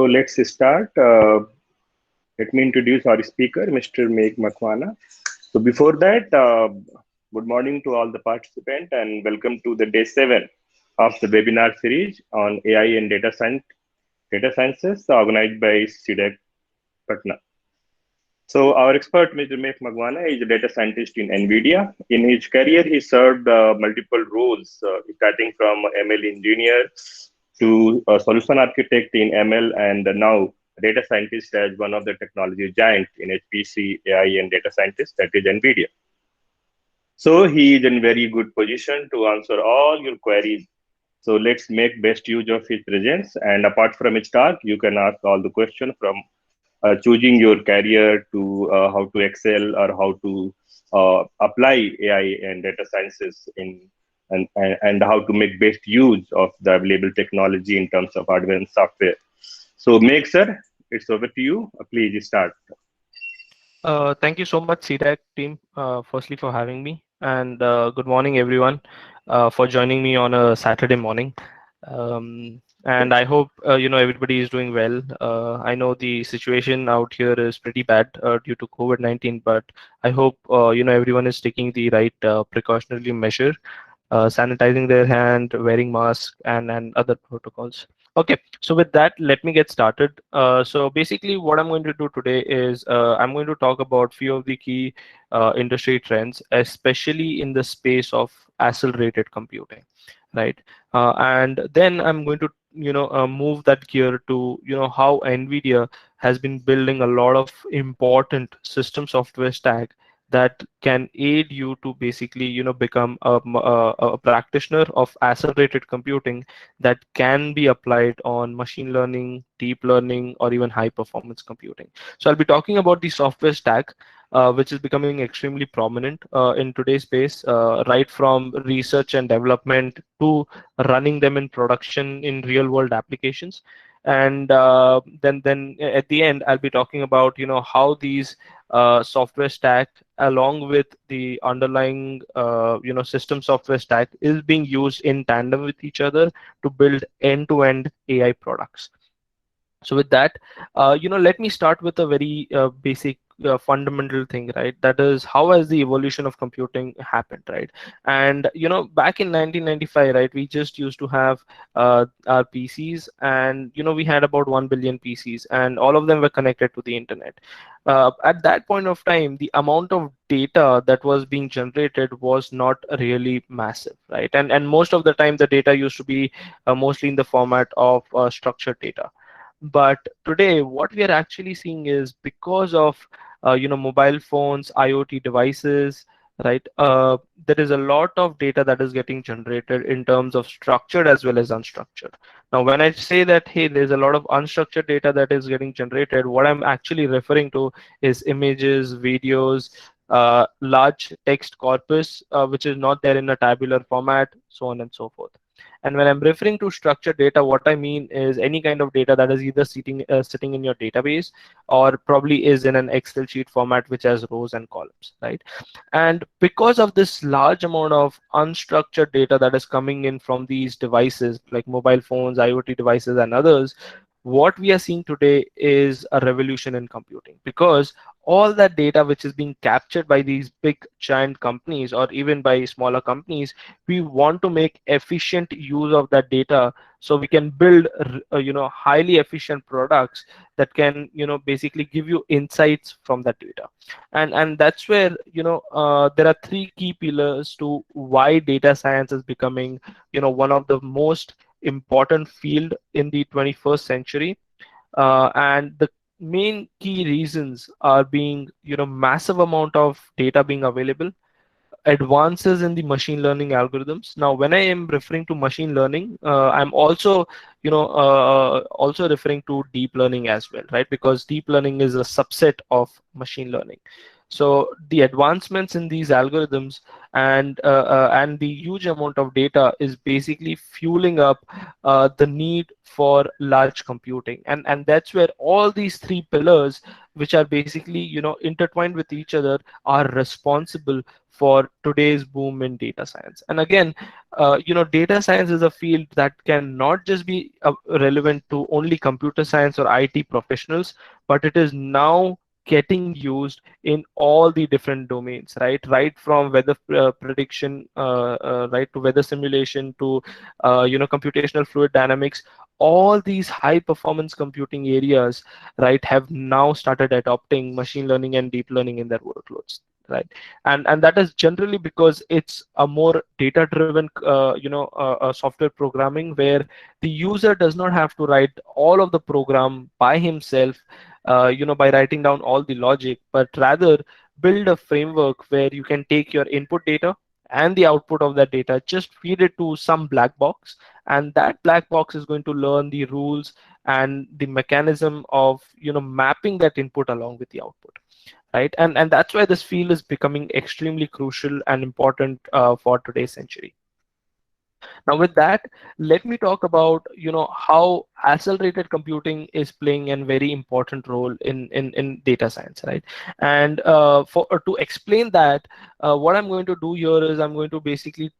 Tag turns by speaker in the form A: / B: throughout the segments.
A: let's start. Let me introduce our speaker, Mr. Meg Makwana. So before that, good morning to all the participants and welcome to the day 7 of the webinar series on AI and data sciences organized by CDEC Patna. So our expert, Mr. Meg Makwana, is a data scientist in NVIDIA. In his career, he served multiple roles, starting from ML engineer to a solution architect in ML, and now data scientist as one of the technology giants in HPC, AI, and data scientist, that is NVIDIA. So he is in very good position to answer all your queries. So let's make best use of his presence. And apart from his talk, you can ask all the questions from choosing your career to how to excel or how to apply AI and data sciences and how to make best use of the available technology in terms of advanced software. So Meg sir, it's over to you. Please start.
B: Thank you so much, CDAC team, firstly for having me, and good morning, everyone, for joining me on a Saturday morning. And I hope everybody is doing well. I know the situation out here is pretty bad due to COVID-19, but I hope everyone is taking the right precautionary measure, sanitizing their hand, wearing masks, and other protocols. Okay, so with that, let me get started. So basically, what I'm going to do today is I'm going to talk about few of the key industry trends, especially in the space of accelerated computing, right? And then I'm going to move that gear to how NVIDIA has been building a lot of important system software stack that can aid you to basically become a practitioner of accelerated computing that can be applied on machine learning, deep learning, or even high performance computing. So I'll be talking about the software stack, which is becoming extremely prominent in today's space, right from research and development to running them in production in real world applications. And then at the end, I'll be talking about how these software stack along with the underlying system software stack is being used in tandem with each other to build end-to-end AI products. So with that, let me start with a very basic fundamental thing, right? That is, how has the evolution of computing happened, right? And back in 1995, right, we just used to have our PCs, and we had about 1 billion PCs, and all of them were connected to the internet. At that point of time, the amount of data that was being generated was not really massive, right? And most of the time, the data used to be mostly in the format of structured data. But today, what we are actually seeing is, because of mobile phones, IoT devices, right? There is a lot of data that is getting generated in terms of structured as well as unstructured. Now, when I say that, hey, there's a lot of unstructured data that is getting generated, what I'm actually referring to is images, videos, large text corpus, which is not there in a tabular format, so on and so forth. And when I'm referring to structured data, what I mean is any kind of data that is either sitting in your database or probably is in an Excel sheet format, which has rows and columns, right? And because of this large amount of unstructured data that is coming in from these devices like mobile phones, IoT devices, and others, what we are seeing today is a revolution in computing, because all that data which is being captured by these big giant companies or even by smaller companies, we want to make efficient use of that data so we can build highly efficient products that can basically give you insights from that data. And that's where there are three key pillars to why data science is becoming one of the most important field in the 21st century. And the main key reasons are being massive amount of data being available, advances in the machine learning algorithms. Now, when I am referring to machine learning, I'm also also referring to deep learning as well, right? Because deep learning is a subset of machine learning. So the advancements in these algorithms and the huge amount of data is basically fueling up the need for large computing, and that's where all these three pillars which are basically intertwined with each other, are responsible for today's boom in data science. And again, data science is a field that can not just be relevant to only computer science or IT professionals, but it is now getting used in all the different domains, right from weather prediction, right to weather simulation, to computational fluid dynamics. All these high performance computing areas, right, have now started adopting machine learning and deep learning in their workloads, right? And that is generally because it's a more data driven software programming, where the user does not have to write all of the program by himself, by writing down all the logic, but rather build a framework where you can take your input data and the output of that data, just feed it to some black box, and that black box is going to learn the rules and the mechanism of mapping that input along with the output, right? And that's why this field is becoming extremely crucial and important for today's century. Now, with that, let me talk about how accelerated computing is playing a very important role in data science, right? And for to explain that, what I'm going to do here is I'm going to basically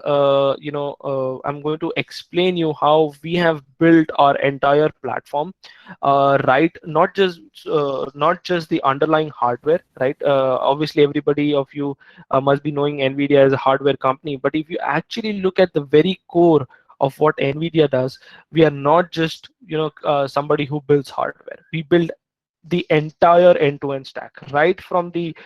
B: I'm going to explain you how we have built our entire platform, right? Not just the underlying hardware, right? Obviously, everybody of you must be knowing NVIDIA as a hardware company. But if you actually look at the very core of what NVIDIA does, we are not just somebody who builds hardware. We build the entire end-to-end stack, right from the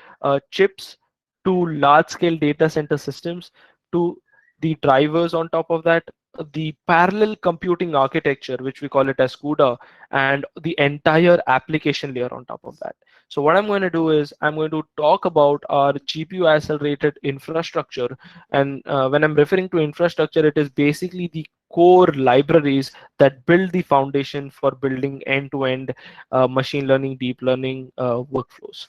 B: chips to large-scale data center systems, to the drivers on top of that, the parallel computing architecture, which we call it as CUDA, and the entire application layer on top of that. So what I'm going to do is I'm going to talk about our GPU accelerated infrastructure. And when I'm referring to infrastructure, it is basically the core libraries that build the foundation for building end-to-end machine learning, deep learning workflows.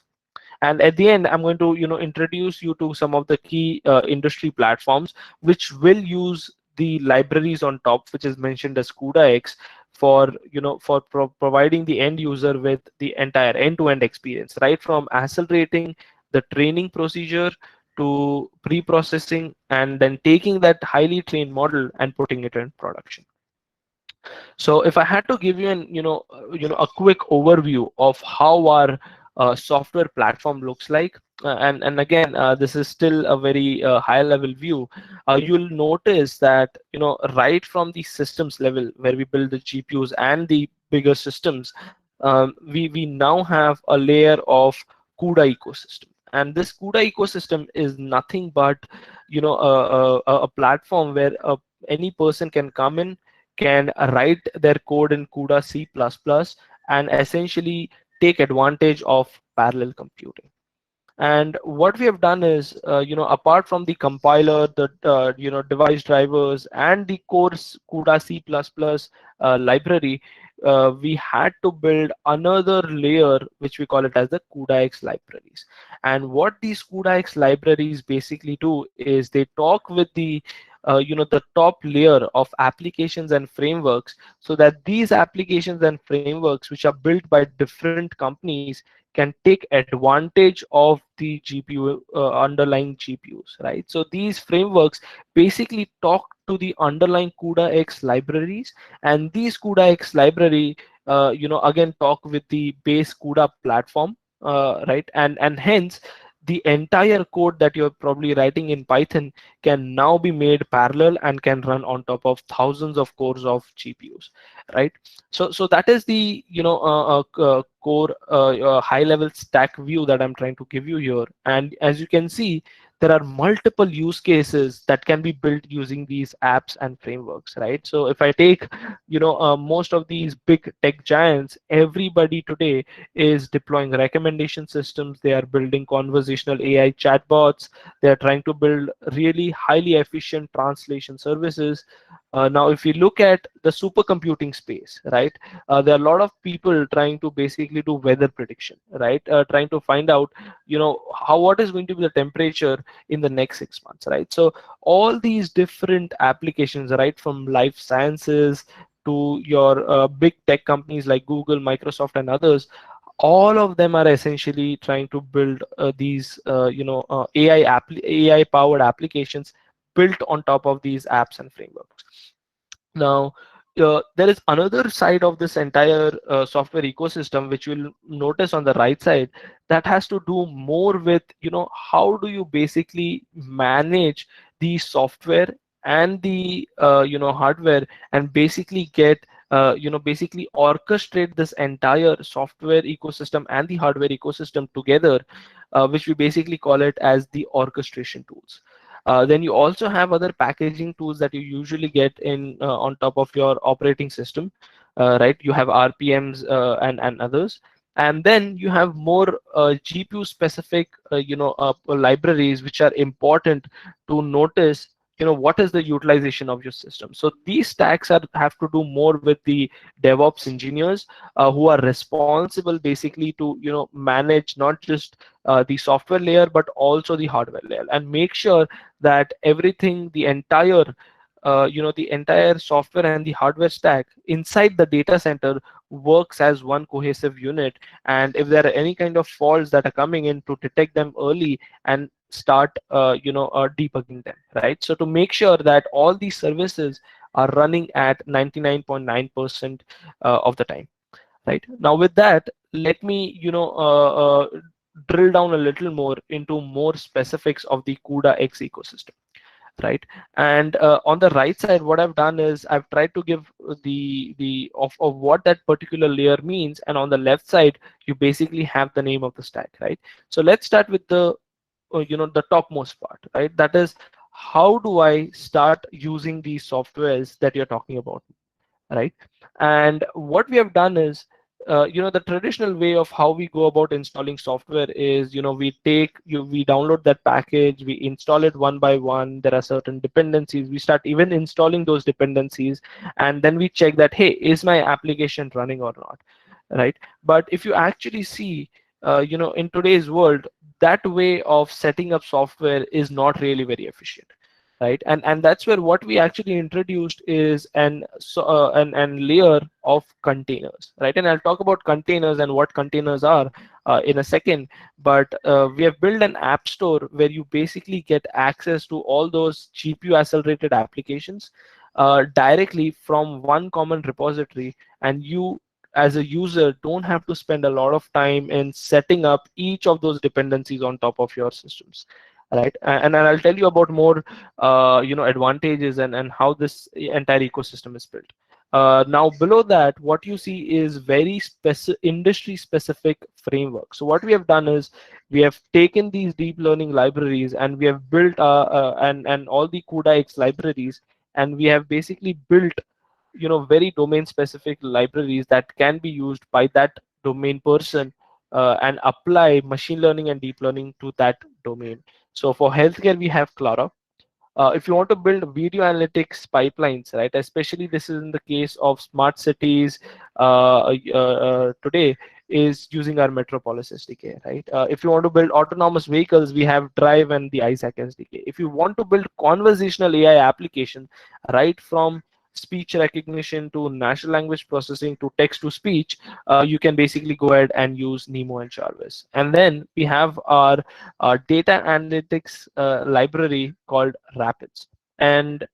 B: And at the end, I'm going to introduce you to some of the key industry platforms which will use the libraries on top, which is mentioned as CUDA-X, for providing the end user with the entire end-to-end experience, right from accelerating the training procedure to pre-processing, and then taking that highly trained model and putting it in production. So if I had to give you a quick overview of how our software platform looks like, and again, this is still a very high level view, you'll notice that right from the systems level where we build the GPUs and the bigger systems, we now have a layer of CUDA ecosystem. And this CUDA ecosystem is nothing but a platform where any person can come in, can write their code in CUDA C++, and essentially take advantage of parallel computing. And what we have done is, apart from the compiler, the device drivers, and the core CUDA C++ library, we had to build another layer, which we call it as the CUDA-X libraries. And what these CUDA-X libraries basically do is they talk with the top layer of applications and frameworks, so that these applications and frameworks, which are built by different companies, can take advantage of the GPU, underlying GPUs, right? So these frameworks basically talk to the underlying CUDA-X libraries, and these CUDA-X library, again talk with the base CUDA platform, right? And hence the entire code that you're probably writing in Python can now be made parallel and can run on top of thousands of cores of GPUs, right? So that is the core high level stack view that I'm trying to give you here. And as you can see, there are multiple use cases that can be built using these apps and frameworks, right? So if I take most of these big tech giants, everybody today is deploying recommendation systems. They are building conversational AI chatbots. They are trying to build really highly efficient translation services. Now, if you look at the supercomputing space, right, there are a lot of people trying to basically do weather prediction, right, trying to find out, what is going to be the temperature in the next 6 months, right? So all these different applications, right, from life sciences to your big tech companies like Google, Microsoft, and others, all of them are essentially trying to build these AI powered applications built on top of these apps and frameworks. Now, there is another side of this entire software ecosystem, which you'll notice on the right side, that has to do more with, how do you basically manage the software and the, hardware, and basically basically orchestrate this entire software ecosystem and the hardware ecosystem together, which we basically call it as the orchestration tools. Then you also have other packaging tools that you usually get in on top of your operating system, right? You have RPMs and others, and then you have more GPU specific, libraries which are important to notice. What is the utilization of your system? So these stacks have to do more with the DevOps engineers who are responsible basically to manage not just the software layer but also the hardware layer, and make sure that everything, the entire software and the hardware stack inside the data center works as one cohesive unit. And if there are any kind of faults that are coming in, to detect them early and start debugging them, right? So to make sure that all these services are running at 99.9% of the time, right? Now with that, let me drill down a little more into more specifics of the CUDA X ecosystem, right? And on the right side, what I've done is I've tried to give of what that particular layer means, and on the left side you basically have the name of the stack, right? So let's start with the the topmost part, right? That is, how do I start using these softwares that you're talking about, right? And what we have done is, the traditional way of how we go about installing software is, we download that package, we install it one by one. There are certain dependencies, we start even installing those dependencies, and then we check that, hey, is my application running or not, right? But if you actually see, in today's world, that way of setting up software is not really very efficient, right? And that's where what we actually introduced is an layer of containers, right? And I'll talk about containers and what containers are in a second. But we have built an app store where you basically get access to all those GPU accelerated applications directly from one common repository, and you as a user don't have to spend a lot of time in setting up each of those dependencies on top of your systems, right? And I'll tell you about more advantages and how this entire ecosystem is built. Now below that, what you see is very industry specific framework. So what we have done is, we have taken these deep learning libraries and we have built and all the CUDA X libraries, and we have basically built very domain specific libraries that can be used by that domain person, and apply machine learning and deep learning to that domain. So for healthcare, we have Clara. If you want to build video analytics pipelines, right, especially this is in the case of smart cities today, is using our Metropolis SDK, right? If you want to build autonomous vehicles, we have Drive and the Isaac SDK. If you want to build conversational AI application, right from speech recognition to natural language processing to text to speech, you can basically go ahead and use Nemo and Jarvis. And then we have our data analytics library called Rapids. And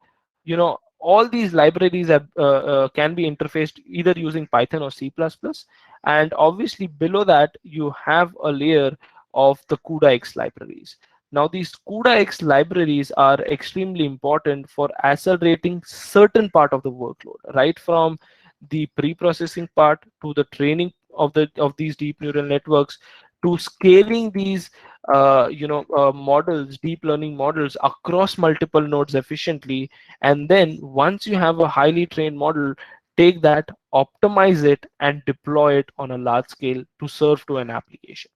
B: all these libraries can be interfaced either using Python or C++. And obviously below that you have a layer of the CUDA X libraries. Now these CUDA X libraries are extremely important for accelerating certain part of the workload, right from the pre-processing part to the training of these deep neural networks, to scaling these models, deep learning models across multiple nodes efficiently. And then once you have a highly trained model, take that, optimize it, and deploy it on a large scale to serve to an application,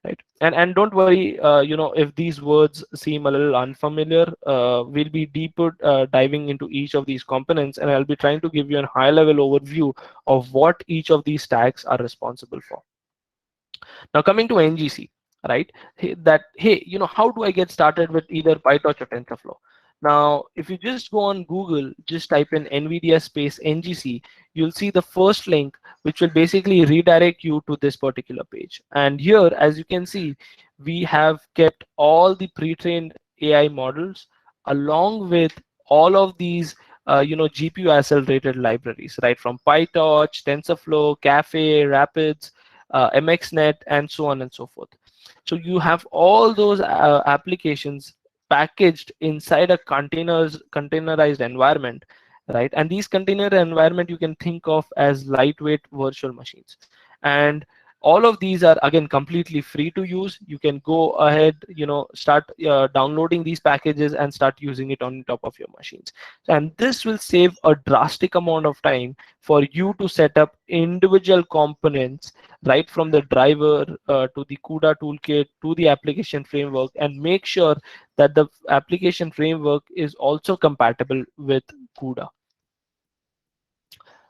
B: right? And don't worry, if these words seem a little unfamiliar, we'll be deeper diving into each of these components, and I'll be trying to give you a high level overview of what each of these stacks are responsible for. Now coming to NGC, right? How do I get started with either PyTorch or TensorFlow? Now, if you just go on Google, just type in NVIDIA space NGC, you'll see the first link which will basically redirect you to this particular page. And here, as you can see, we have kept all the pre-trained AI models along with all of these GPU accelerated libraries, right, from PyTorch, TensorFlow, Caffe, Rapids, MXNet, and so on and so forth. So you have all those applications packaged inside a containerized environment, right? And these container environment you can think of as lightweight virtual machines. And all of these are again completely free to use. You can go ahead, start downloading these packages and start using it on top of your machines. And this will save a drastic amount of time for you to set up individual components, right from the driver to the CUDA toolkit to the application framework, and make sure that the application framework is also compatible with CUDA.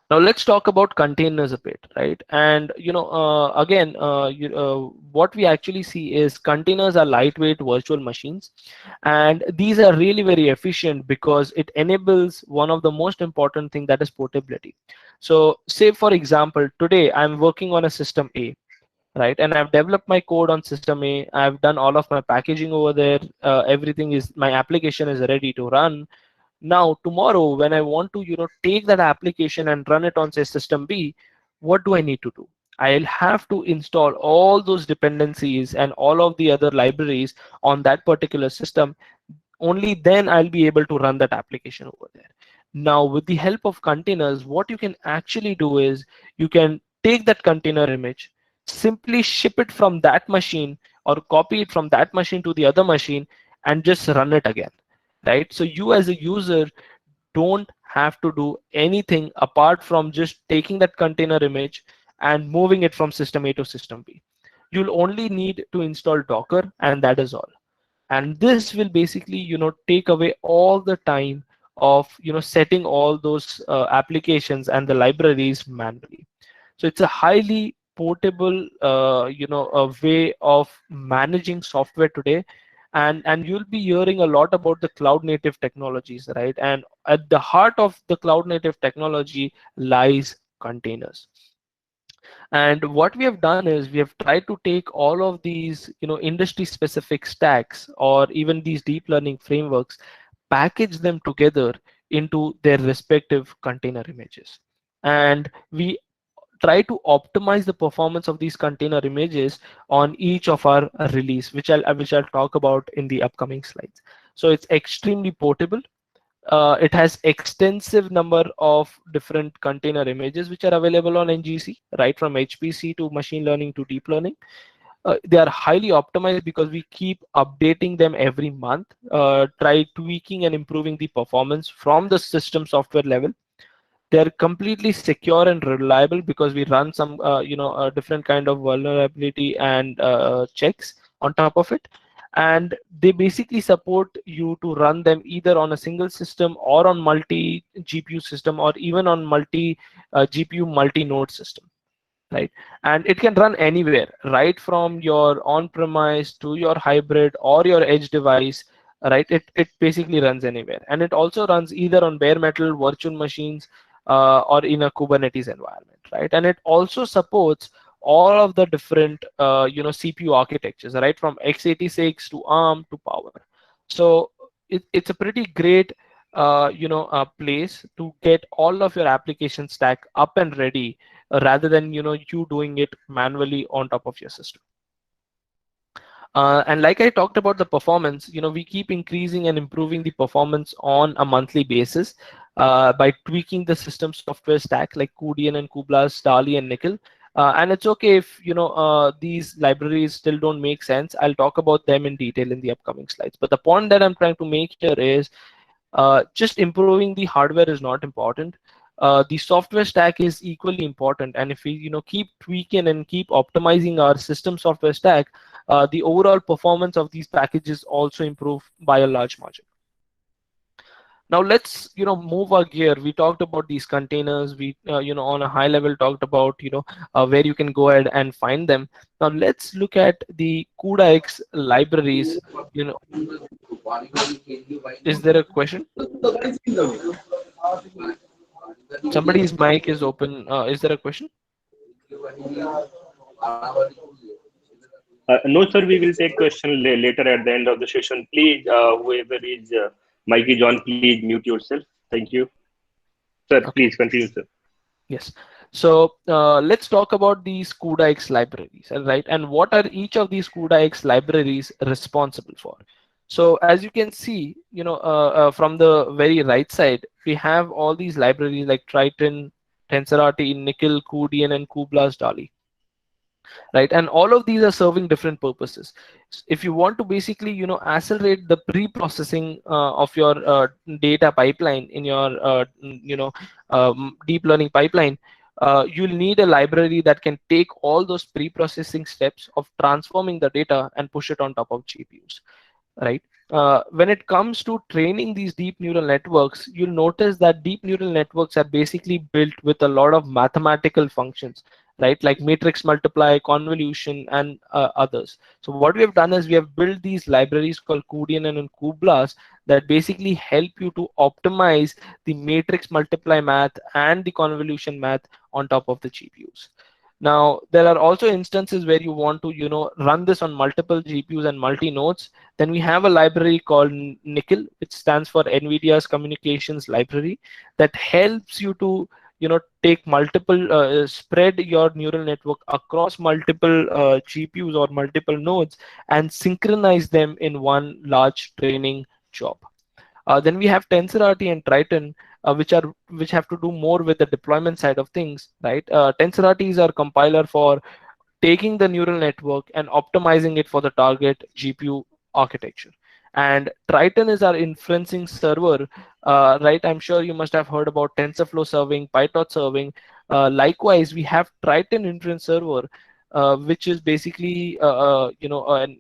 B: Now let's talk about containers a bit, right? And again, what we actually see is containers are lightweight virtual machines, and these are really very efficient because it enables one of the most important thing, that is portability. So say for example, today I'm working on a system A, right, and I've developed my code on system A. I've done all of my packaging over there. Everything is, my application is ready to run. Now tomorrow when I want to take that application and run it on say system B, what do I need to do? I'll have to install all those dependencies and all of the other libraries on that particular system. Only then I'll be able to run that application over there. Now with the help of containers, what you can actually do is you can take that container image, simply ship it from that machine or copy it from that machine to the other machine and just run it again, right? So you as a user don't have to do anything apart from just taking that container image and moving it from system A to system B. You'll only need to install Docker, and that is all. And this will basically take away all the time of setting all those applications and the libraries manually. So it's a highly portable a way of managing software today. And you'll be hearing a lot about the cloud native technologies, right? And at the heart of the cloud native technology lies containers. And what we have done is we have tried to take all of these industry specific stacks or even these deep learning frameworks, package them together into their respective container images. And we try to optimize the performance of these container images on each of our release, which I'll talk about in the upcoming slides. So it's extremely portable. It has extensive number of different container images which are available on NGC, right from HPC to machine learning to deep learning. They are highly optimized because we keep updating them every month, try tweaking and improving the performance from the system software level. They're completely secure and reliable because we run some different kind of vulnerability and checks on top of it. And they basically support you to run them either on a single system or on multi GPU system or even on multi GPU multi node system, right? And it can run anywhere, right from your on-premise to your hybrid or your edge device, right? It basically runs anywhere. And it also runs either on bare metal virtual machines or in a Kubernetes environment, right? And it also supports all of the different CPU architectures, right, from x86 to ARM to Power. So it's a pretty great place to get all of your application stack up and ready, rather than you doing it manually on top of your system. And like I talked about the performance, we keep increasing and improving the performance on a monthly basis by tweaking the system software stack like Cudian and Kublas, Dali and Nickel. And it's okay if these libraries still don't make sense. I'll talk about them in detail in the upcoming slides. But the point that I'm trying to make here is just improving the hardware is not important. The software stack is equally important, and if we keep tweaking and keep optimizing our system software stack, the overall performance of these packages also improve by a large margin. Now let's move our gear. We talked about these containers. We on a high level talked about where you can go ahead and find them. Now let's look at the CUDA-X libraries. Is there a question? Somebody's mic is open. Is there a question?
A: No, sir, we will take question later at the end of the session. Please, whoever is mic is on, please mute yourself. Thank you. Sir,
B: Okay.
A: please continue, sir.
B: Yes. So let's talk about these CUDA-X libraries, right? And what are each of these CUDA-X libraries responsible for? So as you can see, from the very right side, we have all these libraries like Triton, TensorRT, Nickel, cuDNN, and cuBLAS, DALI, right? And all of these are serving different purposes. If you want to basically accelerate the pre-processing of your data pipeline in your deep learning pipeline, you'll need a library that can take all those pre-processing steps of transforming the data and push it on top of GPUs, right? When it comes to training these deep neural networks, you'll notice that deep neural networks are basically built with a lot of mathematical functions, right? Like matrix multiply, convolution, and others. So what we have done is we have built these libraries called cuDNN and cuBLAS that basically help you to optimize the matrix multiply math and the convolution math on top of the GPUs. Now, there are also instances where you want to, run this on multiple GPUs and multi-nodes. Then we have a library called Nickel, which stands for NVIDIA's Communications Library, that helps you to, take multiple, spread your neural network across multiple GPUs or multiple nodes and synchronize them in one large training job. Then we have TensorRT and Triton, which have to do more with the deployment side of things, right? TensorRT is our compiler for taking the neural network and optimizing it for the target GPU architecture. And Triton is our inferencing server, right? I'm sure you must have heard about TensorFlow serving, PyTorch serving. Likewise, we have Triton inference server, which is basically an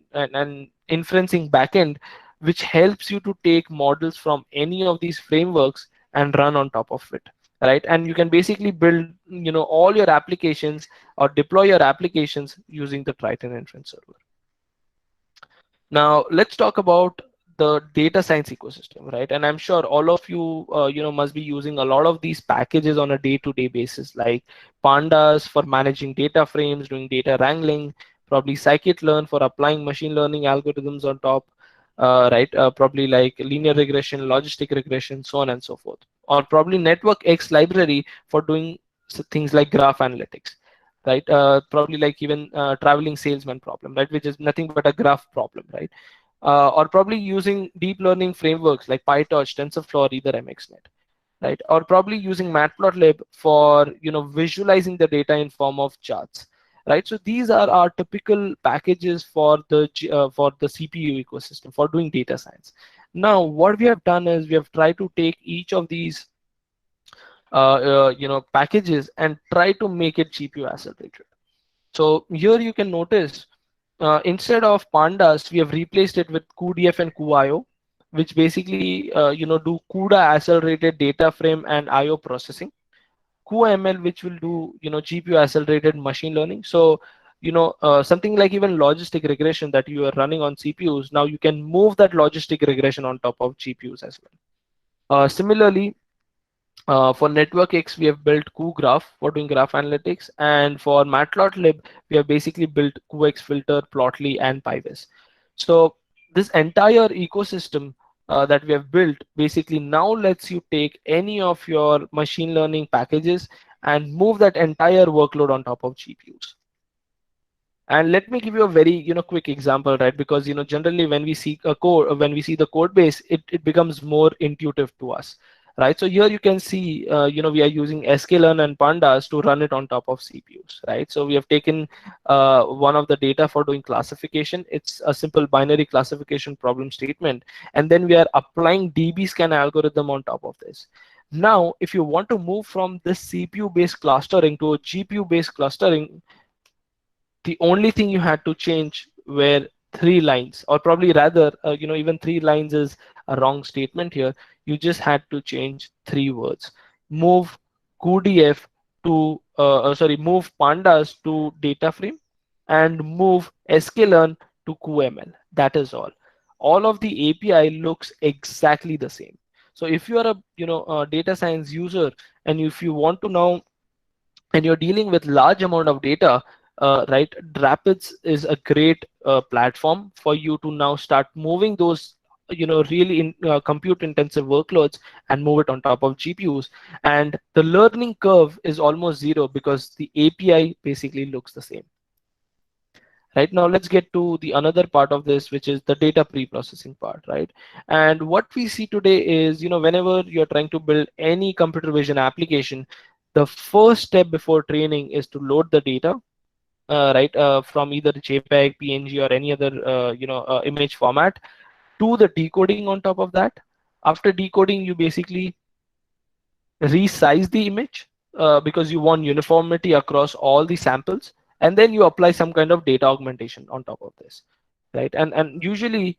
B: inferencing backend, which helps you to take models from any of these frameworks and run on top of it, right? And you can basically build all your applications or deploy your applications using the Triton inference server. Now let's talk about the data science ecosystem, right? And I'm sure all of you must be using a lot of these packages on a day-to-day basis, like Pandas for managing data frames, doing data wrangling, probably scikit-learn for applying machine learning algorithms on top, right? Probably like linear regression, logistic regression, so on and so forth. Or probably network X library for doing things like graph analytics, right? Probably like even traveling salesman problem, right? Which is nothing but a graph problem, right? Or probably using deep learning frameworks like PyTorch, TensorFlow, or either MXNet, right? Or probably using Matplotlib for visualizing the data in form of charts, right? So these are our typical packages for the CPU ecosystem for doing data science. Now, what we have done is we have tried to take each of these packages and try to make it GPU accelerated. So here you can notice instead of Pandas, we have replaced it with cuDF and cuIO, which basically do CUDA accelerated data frame and IO processing. cuML, which will do GPU accelerated machine learning. So something like even logistic regression that you are running on CPUs, now you can move that logistic regression on top of GPUs as well. Similarly, for Network X, we have built cuGraph for doing graph analytics, and for Matplotlib, we have basically built cuXFilter, Plotly, and PyVis. So this entire ecosystem that we have built basically now lets you take any of your machine learning packages and move that entire workload on top of GPUs. And let me give you a very quick example, right? Because generally when we see a code, when we see the code base, it becomes more intuitive to us, right? So here you can see we are using sklearn and pandas to run it on top of CPUs, right? So we have taken one of the data for doing classification. It's a simple binary classification problem statement, and then we are applying dbScan algorithm on top of this. Now if you want to move from this CPU based clustering to a GPU based clustering, the only thing you had to change were three lines, or probably rather even three lines is a wrong statement here. You just had to change three words: move cuDF to move pandas to data frame, and move sklearn to cuML. That is all of the API looks exactly the same. So if you are a data science user, and if you want to now and you're dealing with large amount of data, right, Rapids is a great platform for you to now start moving those really compute intensive workloads and move it on top of GPUs. And the learning curve is almost zero because the API basically looks the same. Right, now let's get to the another part of this, which is the data pre-processing part, right? And what we see today is, whenever you're trying to build any computer vision application, the first step before training is to load the data, right, from either JPEG, PNG, or any other image format, to the decoding on top of that. After decoding, you basically resize the image, because you want uniformity across all the samples, and then you apply some kind of data augmentation on top of this, right? And usually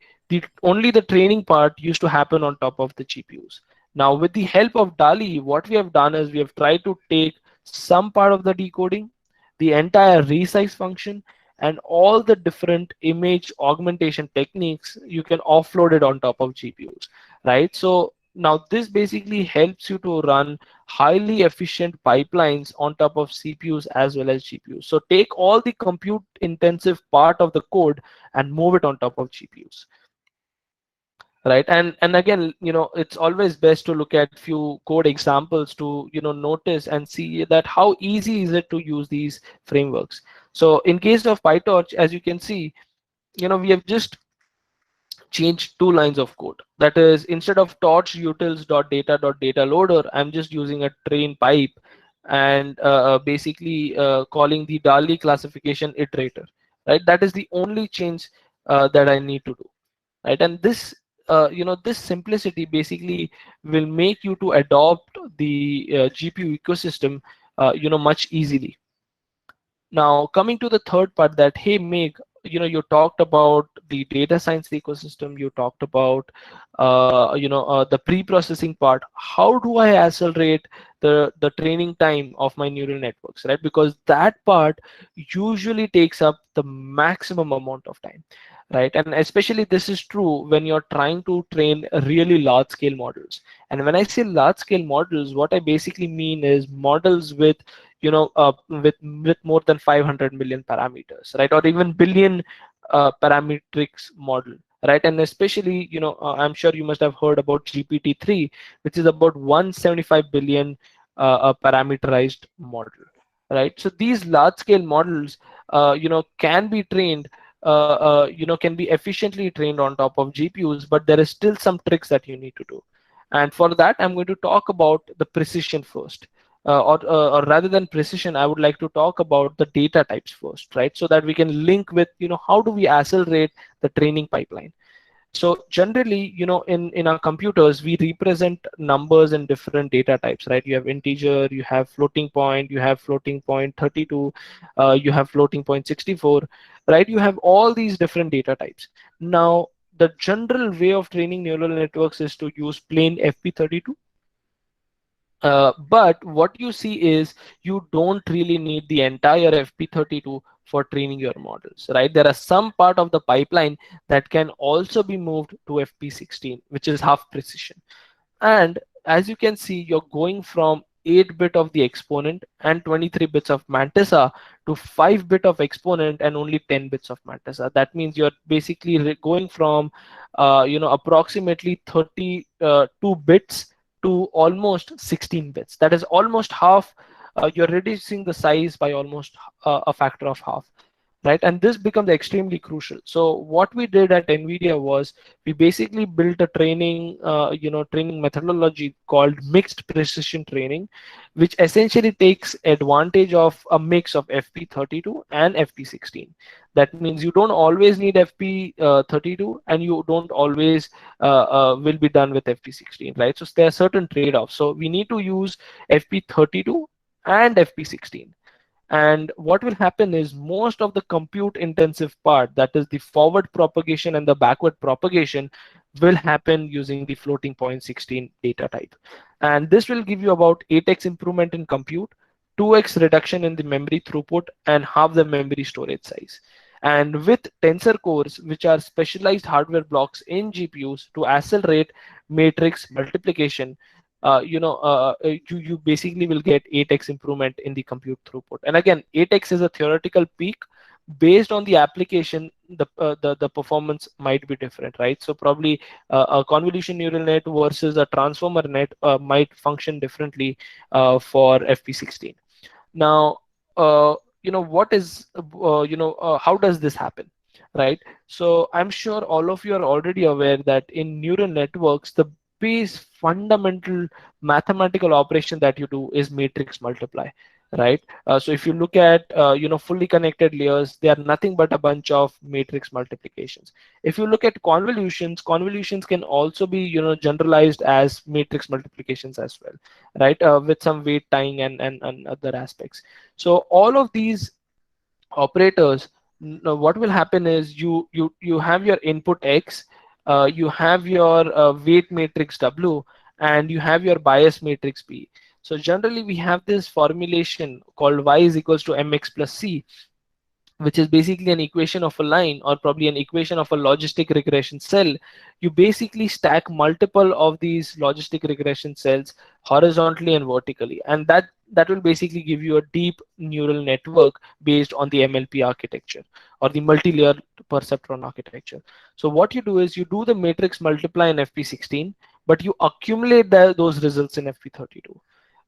B: only the training part used to happen on top of the GPUs. Now with the help of DALI, what we have done is we have tried to take some part of the decoding, the entire resize function, and all the different image augmentation techniques, you can offload it on top of GPUs, right? So now this basically helps you to run highly efficient pipelines on top of CPUs as well as GPUs. So take all the compute intensive part of the code and move it on top of GPUs. Right, and again, it's always best to look at few code examples to notice and see that how easy is it to use these frameworks. So in case of PyTorch, as you can see, we have just changed two lines of code. That is, instead of torch utils.data.data loader, I'm just using a train pipe and basically calling the DALI classification iterator. Right, that is the only change that I need to do. Right, and this this simplicity basically will make you to adopt the GPU ecosystem much easily. Now, coming to the third part, that hey Meg, you talked about the data science ecosystem, you talked about the pre-processing part. How do I accelerate the training time of my neural networks, right? Because that part usually takes up the maximum amount of time, right? And especially this is true when you're trying to train really large scale models. And when I say large scale models, what I basically mean is models with with more than 500 million parameters, right, or even billion parametrics model, right? And especially, I'm sure you must have heard about GPT-3, which is about 175 billion parameterized model, right? So these large scale models can be trained, can be efficiently trained on top of GPUs, but there is still some tricks that you need to do. And for that, I'm going to talk about the precision first. Or rather than precision, I would like to talk about the data types first, right? So that we can link with, how do we accelerate the training pipeline. So generally, in our computers, we represent numbers in different data types, right? You have integer, you have floating point, you have floating point 32, you have floating point 64, right? You have all these different data types. Now, the general way of training neural networks is to use plain FP32. But what you see is you don't really need the entire FP32 for training your models, right? There are some part of the pipeline that can also be moved to FP16, which is half precision. And as you can see, you're going from 8-bit of the exponent and 23 bits of mantissa to 5-bit of exponent and only 10 bits of mantissa. That means you're basically going from approximately 32 bits to almost 16 bits. That is almost half. You're reducing the size by almost a factor of half, right? And this becomes extremely crucial. So what we did at NVIDIA was we basically built a training methodology called mixed precision training, which essentially takes advantage of a mix of FP32 and FP16. That means you don't always need FP32 and you don't always will be done with FP16, right? So there are certain trade-offs. So we need to use FP32 and FP16. And what will happen is most of the compute intensive part, that is the forward propagation and the backward propagation, will happen using the floating point 16 data type. And this will give you about 8x improvement in compute, 2x reduction in the memory throughput, and half the memory storage size. And with tensor cores, which are specialized hardware blocks in GPUs to accelerate matrix multiplication, you basically will get 8x improvement in the compute throughput. And again, 8x is a theoretical peak. Based on the application, the performance might be different, right? So probably a convolution neural net versus a transformer net might function differently for FP16. Now, what is how does this happen, right? So I'm sure all of you are already aware that in neural networks, the base fundamental mathematical operation that you do is matrix multiply, right? So if you look at fully connected layers, they are nothing but a bunch of matrix multiplications. If you look at convolutions can also be generalized as matrix multiplications as well, right? With some weight tying and other aspects. So all of these operators, what will happen is you have your input x, you have your weight matrix w, and you have your bias matrix b. So generally we have this formulation called y is equals to mx plus c, which is basically an equation of a line, or probably an equation of a logistic regression cell. You basically stack multiple of these logistic regression cells horizontally and vertically, and that will basically give you a deep neural network based on the MLP architecture, or the multi-layer perceptron architecture. So what you do is you do the matrix multiply in FP16, but you accumulate those results in FP32,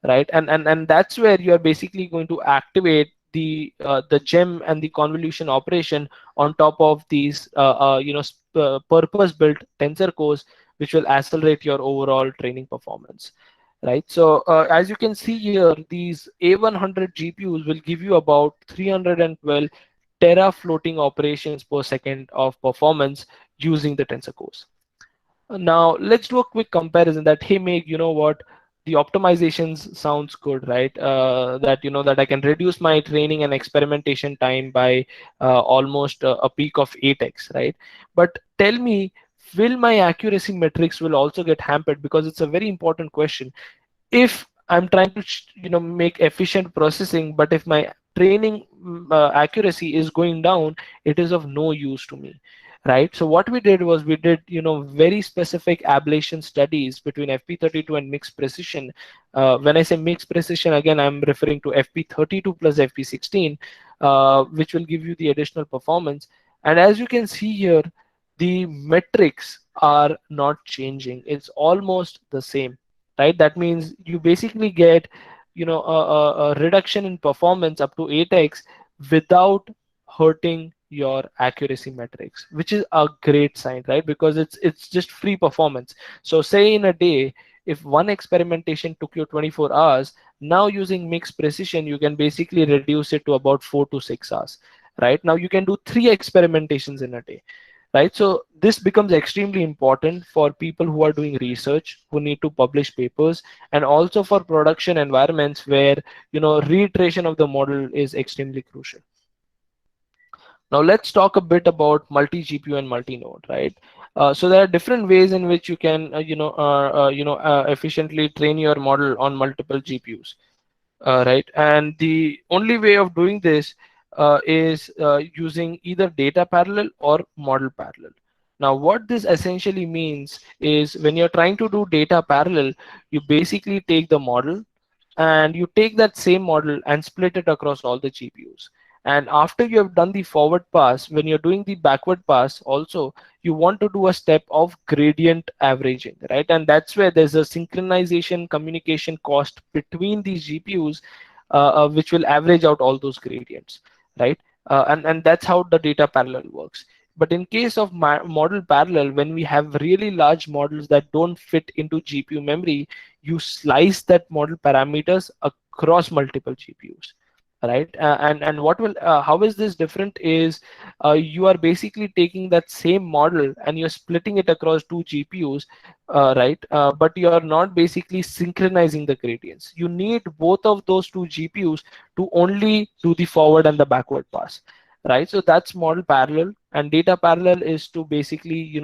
B: right? And that's where you are basically going to activate the gem and the convolution operation on top of these purpose-built tensor cores, which will accelerate your overall training performance, right? So as you can see here, these A100 GPUs will give you about 312 terafloating operations per second of performance using the tensor cores. Now let's do a quick comparison that, hey Meg, you know what? The optimizations sounds good, right? That I can reduce my training and experimentation time by almost a peak of 8x, right? But tell me, will my accuracy metrics will also get hampered? Because it's a very important question. If I'm trying to make efficient processing, but if my training accuracy is going down, it is of no use to me, right? So what we did was we did very specific ablation studies between FP32 and mixed precision. When I say mixed precision, again I'm referring to FP32 plus FP16, which will give you the additional performance. And as you can see here, the metrics are not changing. It's almost the same, right? That means you basically get a reduction in performance up to 8x without hurting your accuracy metrics, which is a great sign, right? Because it's just free performance. So say in a day, if one experimentation took you 24 hours, now using mixed precision you can basically reduce it to about 4 to 6 hours, right? Now you can do 3 experimentations in a day, right? So this becomes extremely important for people who are doing research, who need to publish papers, and also for production environments where reiteration of the model is extremely crucial. Now let's talk a bit about multi-GPU and multi-node, right? So there are different ways in which you can efficiently train your model on multiple GPUs, right? And the only way of doing this is using either data parallel or model parallel. Now, what this essentially means is when you're trying to do data parallel, you basically take the model and you take that same model and split it across all the GPUs. And after you have done the forward pass, when you're doing the backward pass also, you want to do a step of gradient averaging, right? And that's where there's a synchronization communication cost between these GPUs, which will average out all those gradients, right? And that's how the data parallel works. But in case of model parallel, when we have really large models that don't fit into GPU memory, you slice that model parameters across multiple GPUs, right? And what will how is this different is you are basically taking that same model and you're splitting it across 2 GPUs, right? But you are not basically synchronizing the gradients. You need both of those 2 GPUs to only do the forward and the backward pass, right? So that's model parallel. And data parallel is to basically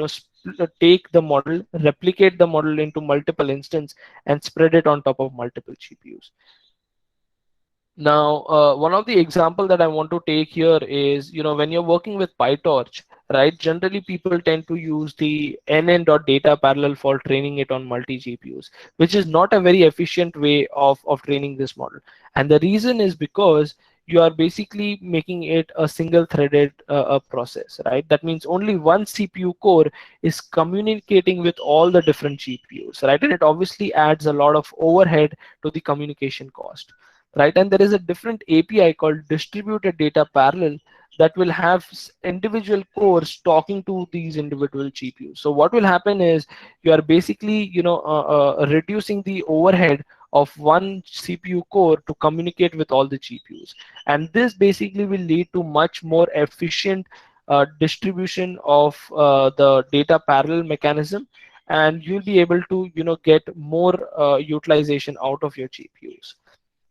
B: take the model, replicate the model into multiple instances, and spread it on top of multiple GPUs. Now, one of the example that I want to take here is, when you're working with PyTorch, right? Generally, people tend to use the nn.data parallel for training it on multi GPUs, which is not a very efficient way of training this model. And the reason is because you are basically making it a single threaded process, right? That means only one CPU core is communicating with all the different GPUs, right? And it obviously adds a lot of overhead to the communication cost, right? And there is a different API called distributed data parallel that will have individual cores talking to these individual GPUs. So what will happen is you are basically, reducing the overhead of one CPU core to communicate with all the GPUs. And this basically will lead to much more efficient distribution of the data parallel mechanism, and you'll be able to, get more utilization out of your GPUs,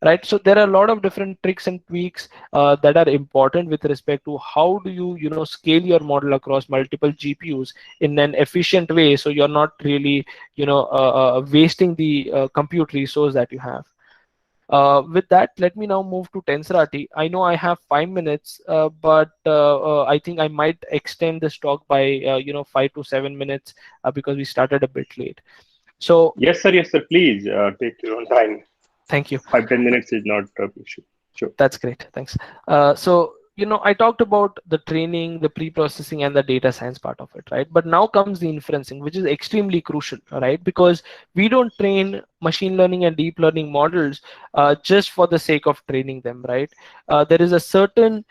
B: right? So there are a lot of different tricks and tweaks that are important with respect to how do you, scale your model across multiple GPUs in an efficient way, so you're not really, wasting the compute resource that you have. With that, let me now move to TensorRT. I know I have 5 minutes, but I think I might extend this talk by 5 to 7 minutes because we started a bit late. So
A: Yes, sir. Yes, sir. Please take your own time.
B: thank you.
A: 5-10 minutes is not an issue. Sure.
B: That's great. Thanks. So, I talked about the training, the pre-processing, and the data science part of it, right? But now comes the inferencing, which is extremely crucial, right? Because we don't train machine learning and deep learning models just for the sake of training them, right? There is a certain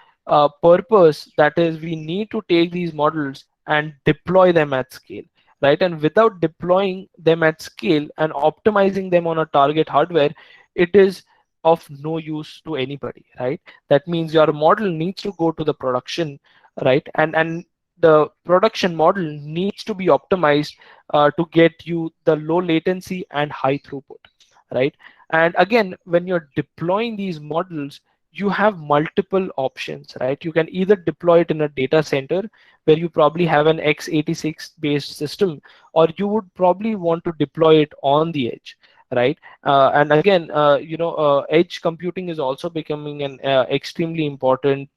B: purpose, that is, we need to take these models and deploy them at scale, right? And without deploying them at scale and optimizing them on a target hardware, it is of no use to anybody, right? That means your model needs to go to the production, right? And the production model needs to be optimized to get you the low latency and high throughput, right? And again, when you're deploying these models, you have multiple options, right? You can either deploy it in a data center where you probably have an x86 based system, or you would probably want to deploy it on the edge, right? And again, edge computing is also becoming an extremely important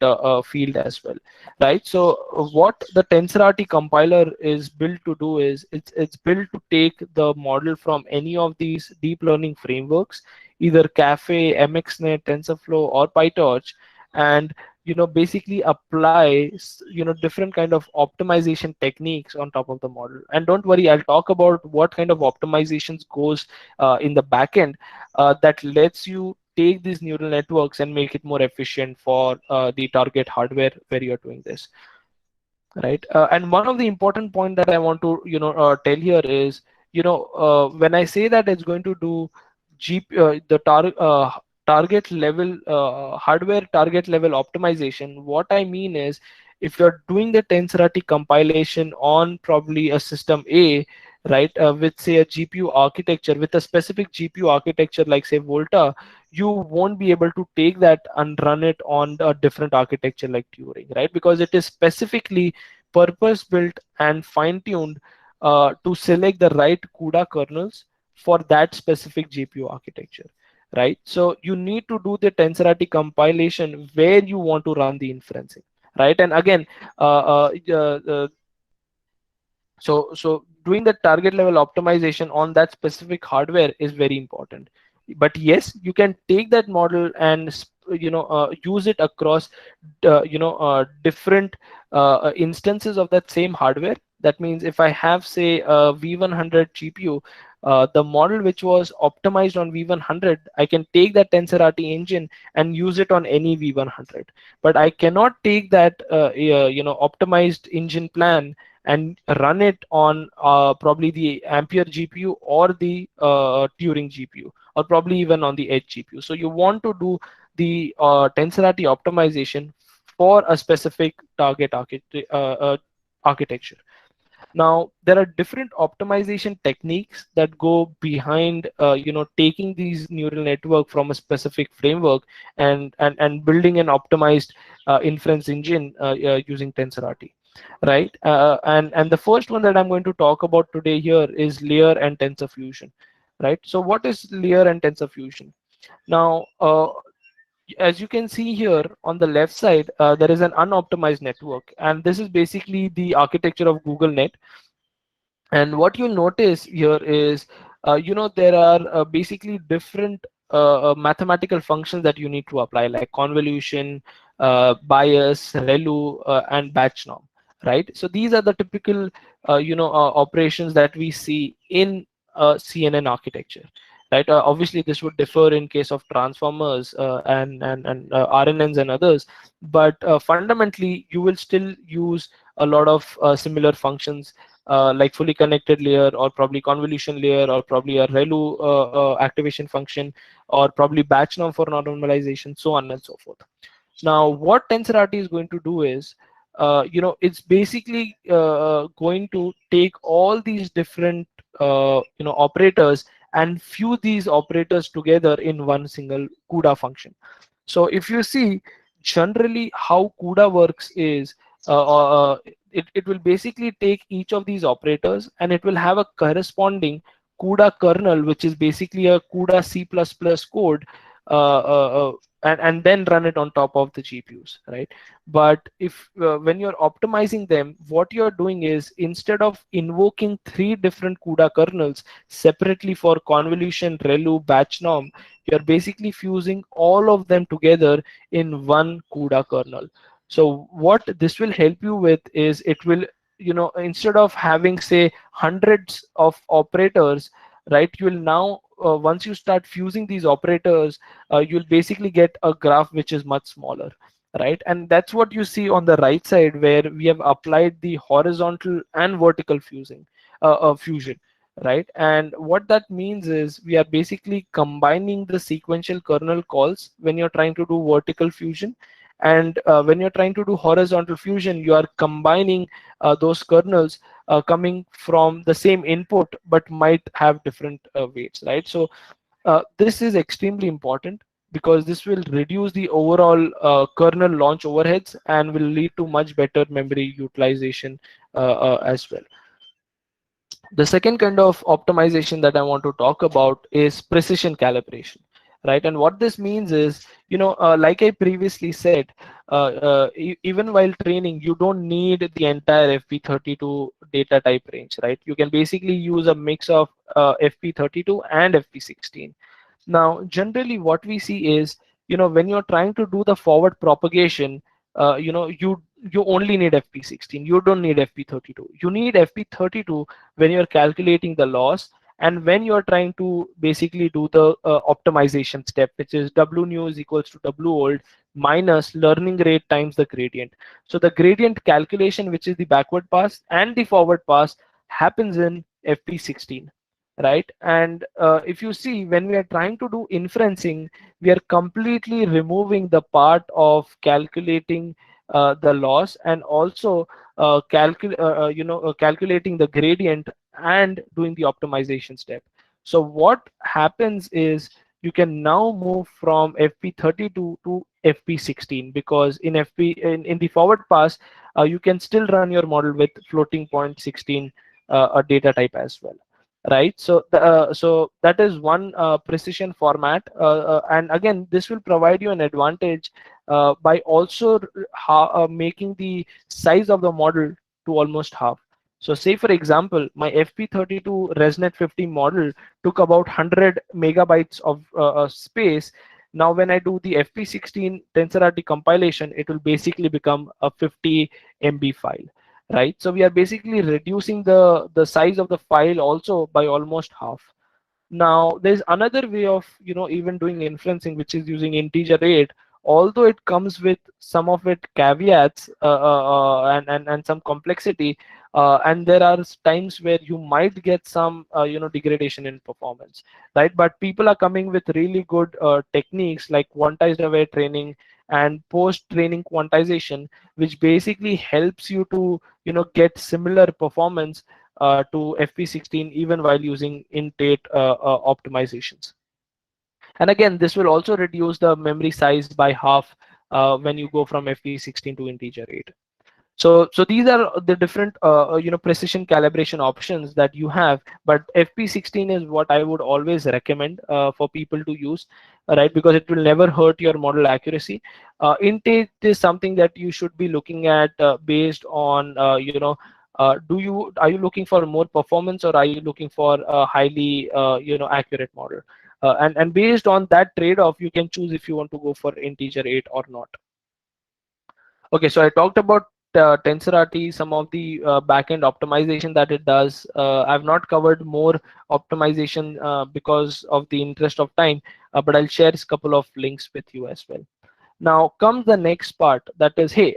B: field as well, right? So what the TensorRT compiler is built to do is it's built to take the model from any of these deep learning frameworks, either Caffe, MXNet, TensorFlow, or PyTorch, and basically apply different kind of optimization techniques on top of the model. And don't worry, I'll talk about what kind of optimizations goes in the backend that lets you take these neural networks and make it more efficient for the target hardware where you're doing this, right? And one of the important point that I want to tell here is, when I say that it's going to do target level hardware target level optimization, what I mean is, if you're doing the TensorRT compilation on probably a system A, right, with say a GPU architecture, with a specific GPU architecture like say Volta, you won't be able to take that and run it on a different architecture like Turing, right? Because it is specifically purpose built and fine tuned to select the right CUDA kernels for that specific GPU architecture, right? So you need to do the TensorRT compilation where you want to run the inferencing, right? And again, so doing the target level optimization on that specific hardware is very important. But yes, you can take that model and use it across different instances of that same hardware. That means if I have say a V100 GPU, the model which was optimized on V100, I can take that TensorRT engine and use it on any V100. But I cannot take that optimized engine plan and run it on probably the Ampere GPU or the Turing GPU, or probably even on the Edge GPU. So you want to do the TensorRT optimization for a specific target architecture. Now, there are different optimization techniques that go behind, taking these neural network from a specific framework and building an optimized inference engine using TensorRT, right? And the first one that I'm going to talk about today here is Layer and Tensor Fusion, right? So what is Layer and Tensor Fusion? Now, As you can see here on the left side, there is an unoptimized network, and this is basically the architecture of Google Net. And what you'll notice here is, there are basically different mathematical functions that you need to apply, like convolution, bias, ReLU, and batch norm, right? So these are the typical, operations that we see in CNN architecture, right? Obviously, this would differ in case of transformers and RNNs and others, but fundamentally, you will still use a lot of similar functions, like fully connected layer, or probably convolution layer, or probably a ReLU activation function, or probably batch norm for normalization, so on and so forth. Now, what TensorRT is going to do is, it's basically going to take all these different, operators, and fuse these operators together in one single CUDA function. So if you see, generally how CUDA works is, it will basically take each of these operators, and it will have a corresponding CUDA kernel, which is basically a CUDA C++ code, and then run it on top of the GPUs, right? But if when you're optimizing them, what you're doing is, instead of invoking three different CUDA kernels separately for convolution, ReLU, batch norm, you're basically fusing all of them together in one CUDA kernel. So what this will help you with is, it will, instead of having, say, hundreds of operators, right, you will now, once you start fusing these operators, you'll basically get a graph which is much smaller, right? And that's what you see on the right side, where we have applied the horizontal and vertical fusion, right? And what that means is, we are basically combining the sequential kernel calls when you're trying to do vertical fusion, and when you're trying to do horizontal fusion, you are combining those kernels coming from the same input, but might have different weights, right? So this is extremely important, because this will reduce the overall kernel launch overheads, and will lead to much better memory utilization as well. The second kind of optimization that I want to talk about is precision calibration, right? And what this means is, like I previously said, even while training, you don't need the entire FP32 data type range, right? You can basically use a mix of FP32 and FP16. Now, generally, what we see is, when you're trying to do the forward propagation, you only need FP16. You don't need FP32. You need FP32 when you're calculating the loss, and when you're trying to basically do the optimization step, which is W new is equals to W old minus learning rate times the gradient. So the gradient calculation, which is the backward pass, and the forward pass, happens in FP16, right? And if you see, when we are trying to do inferencing, we are completely removing the part of calculating the loss, and also calculating the gradient, and doing the optimization step. So what happens is, you can now move from FP32 to FP16, because in the forward pass, you can still run your model with floating point 16 a data type as well, right? So so that is one precision format, and again, this will provide you an advantage by also making the size of the model to almost half. So say, for example, my FP32 ResNet 50 model took about 100 megabytes of space. Now when I do the FP16 TensorRT compilation, it will basically become a 50 MB file, right? So we are basically reducing the size of the file also by almost half. Now there's another way of, even doing inferencing, which is using integer rate, although it comes with some of it caveats, and some complexity, and there are times where you might get some degradation in performance, right? But people are coming with really good techniques, like quantized aware training and post training quantization, which basically helps you to get similar performance to FP16, even while using int8 optimizations. And again, this will also reduce the memory size by half when you go from FP16 to integer 8. So these are the different precision calibration options that you have. But FP16 is what I would always recommend for people to use, right? Because it will never hurt your model accuracy. Intake is something that you should be looking at based on are you looking for more performance, or are you looking for a highly accurate model? And based on that trade-off, you can choose if you want to go for integer 8 or not. Okay, so I talked about TensorRT, some of the backend optimization that it does. I've not covered more optimization because of the interest of time, but I'll share a couple of links with you as well. Now comes the next part, that is, hey,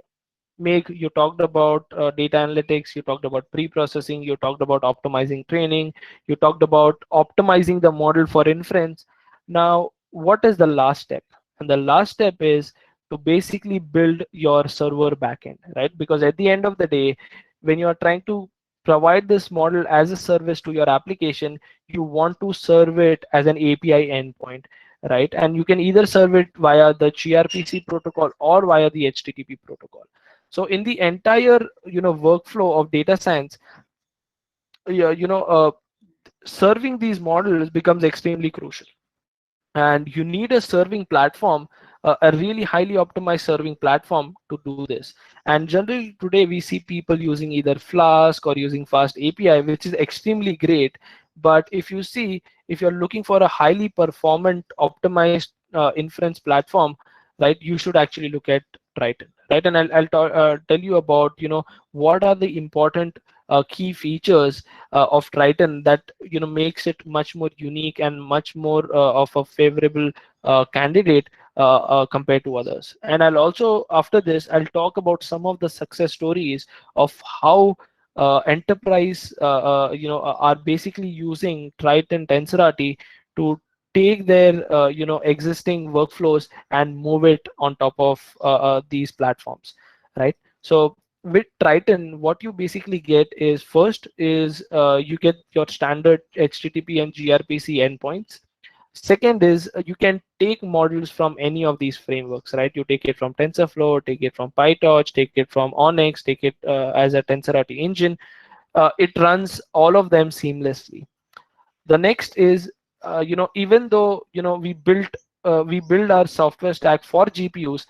B: Meg, you talked about data analytics, you talked about pre-processing, you talked about optimizing training, you talked about optimizing the model for inference. Now, what is the last step? And the last step is to basically build your server backend, right? Because at the end of the day, when you are trying to provide this model as a service to your application, you want to serve it as an API endpoint, right? And you can either serve it via the gRPC protocol or via the HTTP protocol. So in the entire workflow of data science, yeah, serving these models becomes extremely crucial, and you need a serving platform, a really highly optimized serving platform to do this. And generally today we see people using either Flask or using Fast API, which is extremely great. But if you see, if you're looking for a highly performant optimized inference platform, right, you should actually look at Triton, right? And I'll tell you about what are the important key features of Triton that makes it much more unique and much more of a favorable candidate compared to others. And I'll also, after this, I'll talk about some of the success stories of how enterprise are basically using Triton TensorRT to take their existing workflows and move it on top of these platforms, right? So with Triton, what you basically get is, first is you get your standard HTTP and gRPC endpoints. Second is you can take models from any of these frameworks, right? You take it from TensorFlow, take it from PyTorch, take it from Onyx, take it as a TensorRT engine. It runs all of them seamlessly. The next is even though we build our software stack for GPUs,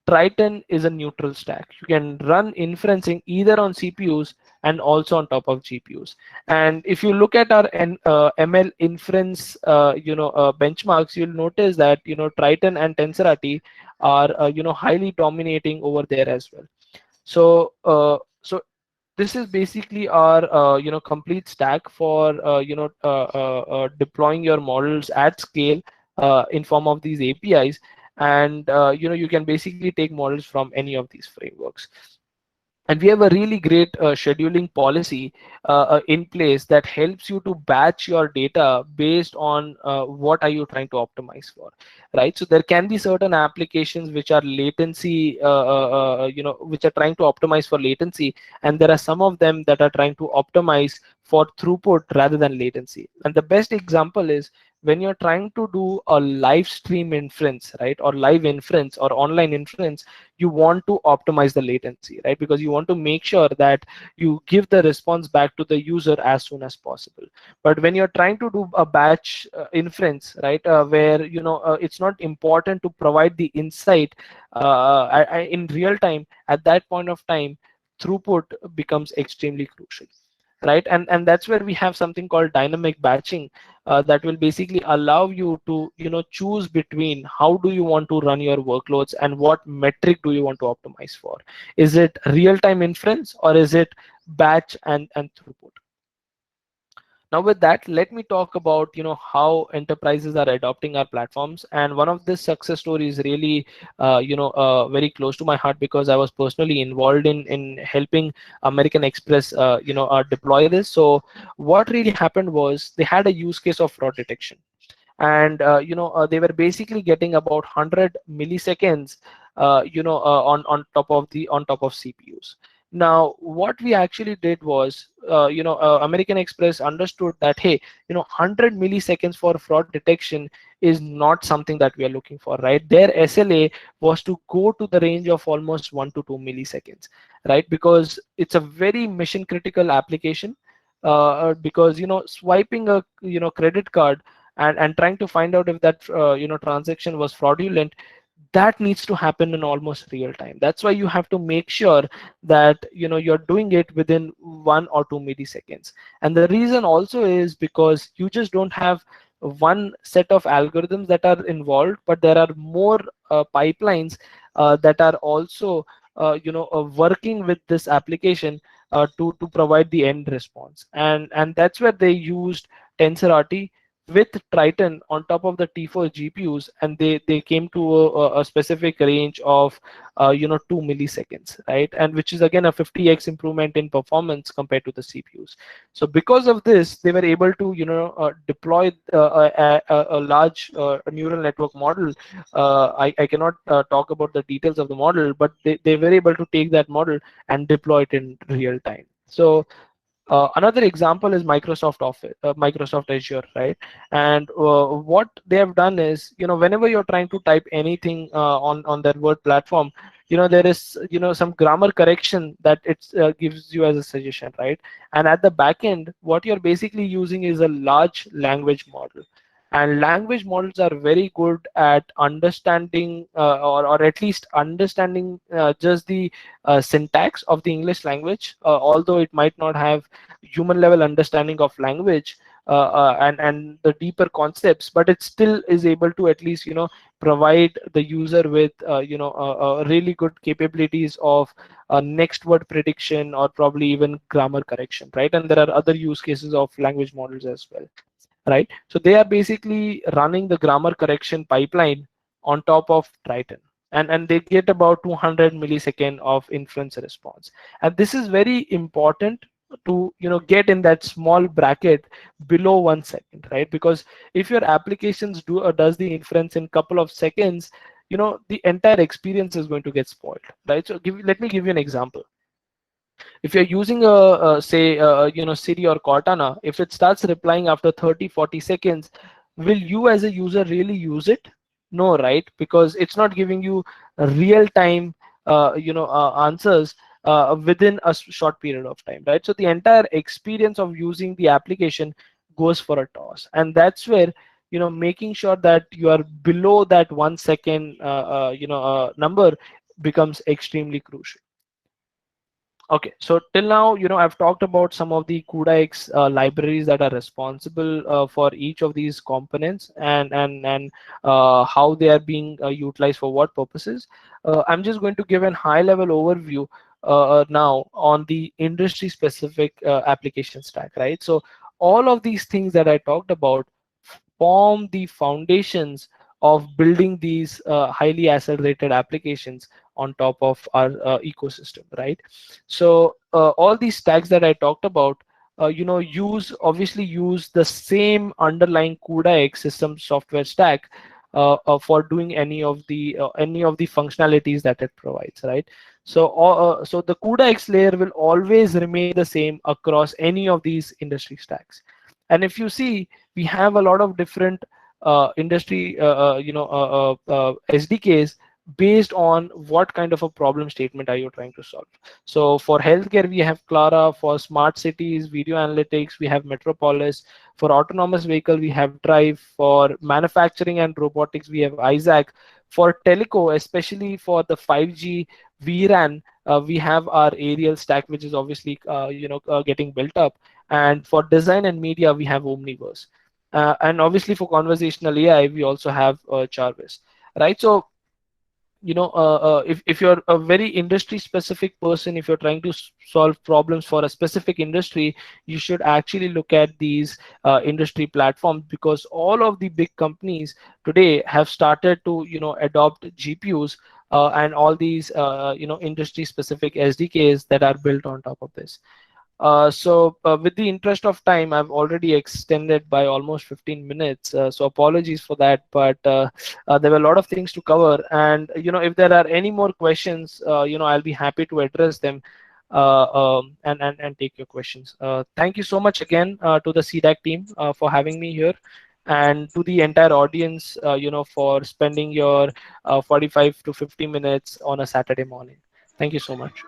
B: Triton is a neutral stack. You can run inferencing either on CPUs and also on top of GPUs. And if you look at our ML inference benchmarks, you'll notice that Triton and TensorRT are highly dominating over there as well. So this is basically our complete stack for deploying your models at scale in form of these APIs. And you can basically take models from any of these frameworks. And we have a really great scheduling policy in place that helps you to batch your data based on what are you trying to optimize for, right? So there can be certain applications which are latency, which are trying to optimize for latency, and there are some of them that are trying to optimize for throughput rather than latency. And the best example is when you're trying to do a live stream inference, right, or live inference or online inference, you want to optimize the latency, right? Because you want to make sure that you give the response back to the user as soon as possible. But when you're trying to do a batch inference, right, where it's not important to provide the insight in real time, at that point of time, throughput becomes extremely crucial, right? And that's where we have something called dynamic batching that will basically allow you to choose between how do you want to run your workloads and what metric do you want to optimize for. Is it real-time inference, or is it batch and throughput? Now with that, let me talk about how enterprises are adopting our platforms. And one of this success stories really very close to my heart, because I was personally involved in helping American Express deploy this. So what really happened was they had a use case of fraud detection, and they were basically getting about 100 milliseconds on top of CPUs. Now, what we actually did was, American Express understood that, hey, 100 milliseconds for fraud detection is not something that we are looking for, right? Their SLA was to go to the range of almost 1 to 2 milliseconds, right? Because it's a very mission critical application. Because swiping a credit card and trying to find out if that transaction was fraudulent, that needs to happen in almost real time. That's why you have to make sure that you're doing it within 1 or 2 milliseconds. And the reason also is because you just don't have one set of algorithms that are involved, but there are more pipelines that are also working with this application to provide the end response. And that's where they used TensorRT with Triton on top of the T4 GPUs, and they came to a specific range of 2 milliseconds, right? And which is again a 50x improvement in performance compared to the CPUs. So because of this, they were able to deploy a large neural network model. I cannot talk about the details of the model, but they were able to take that model and deploy it in real time. So another example is Microsoft Office, Microsoft Azure, right? And what they have done is, whenever you're trying to type anything on their Word platform, there is some grammar correction that it gives you as a suggestion, right? And at the back end, what you're basically using is a large language model. And language models are very good at understanding, or at least understanding just the syntax of the English language, although it might not have human level understanding of language and the deeper concepts, but it still is able to at least provide the user with really good capabilities of next word prediction or probably even grammar correction, right? And there are other use cases of language models as well, right? So they are basically running the grammar correction pipeline on top of Triton, and they get about 200 millisecond of inference response. And this is very important to get in that small bracket below 1 second, right? Because if your applications does the inference in couple of seconds, the entire experience is going to get spoiled, right? So let me give you an example. If you're using say Siri or Cortana, if it starts replying after 30-40 seconds, will you as a user really use it? No, right? Because it's not giving you a real time answers within a short period of time, right? So the entire experience of using the application goes for a toss. And that's where making sure that you are below that 1 second number becomes extremely crucial. Okay, so till now, I've talked about some of the CUDA-X libraries that are responsible for each of these components, and how they are being utilized for what purposes. I'm just going to give a high-level overview now on the industry-specific application stack, right? So all of these things that I talked about form the foundations of building these highly accelerated applications on top of our ecosystem, right? So all these stacks that I talked about, obviously use the same underlying CUDA-X system software stack for doing any of the functionalities that it provides, right? So so the CUDA-X layer will always remain the same across any of these industry stacks. And if you see, we have a lot of different industry SDKs based on what kind of a problem statement are you trying to solve. So for healthcare, we have Clara. For smart cities, video analytics, we have Metropolis. For autonomous vehicle, we have Drive. For manufacturing and robotics, we have Isaac. For teleco, especially for the 5G VRAN, we have our Aerial stack, which is obviously getting built up. And for design and media, we have Omniverse. And obviously for conversational AI, we also have Jarvis, right? So if you're a very industry specific person, if you're trying to solve problems for a specific industry, you should actually look at these industry platforms, because all of the big companies today have started to adopt GPUs and all these industry specific SDKs that are built on top of this. So with the interest of time, I've already extended by almost 15 minutes. So apologies for that, but there were a lot of things to cover. And if there are any more questions, I'll be happy to address them. and take your questions. Thank you so much again to the CDAC team for having me here, and to the entire audience, for spending your 45 to 50 minutes on a Saturday morning. Thank you so much.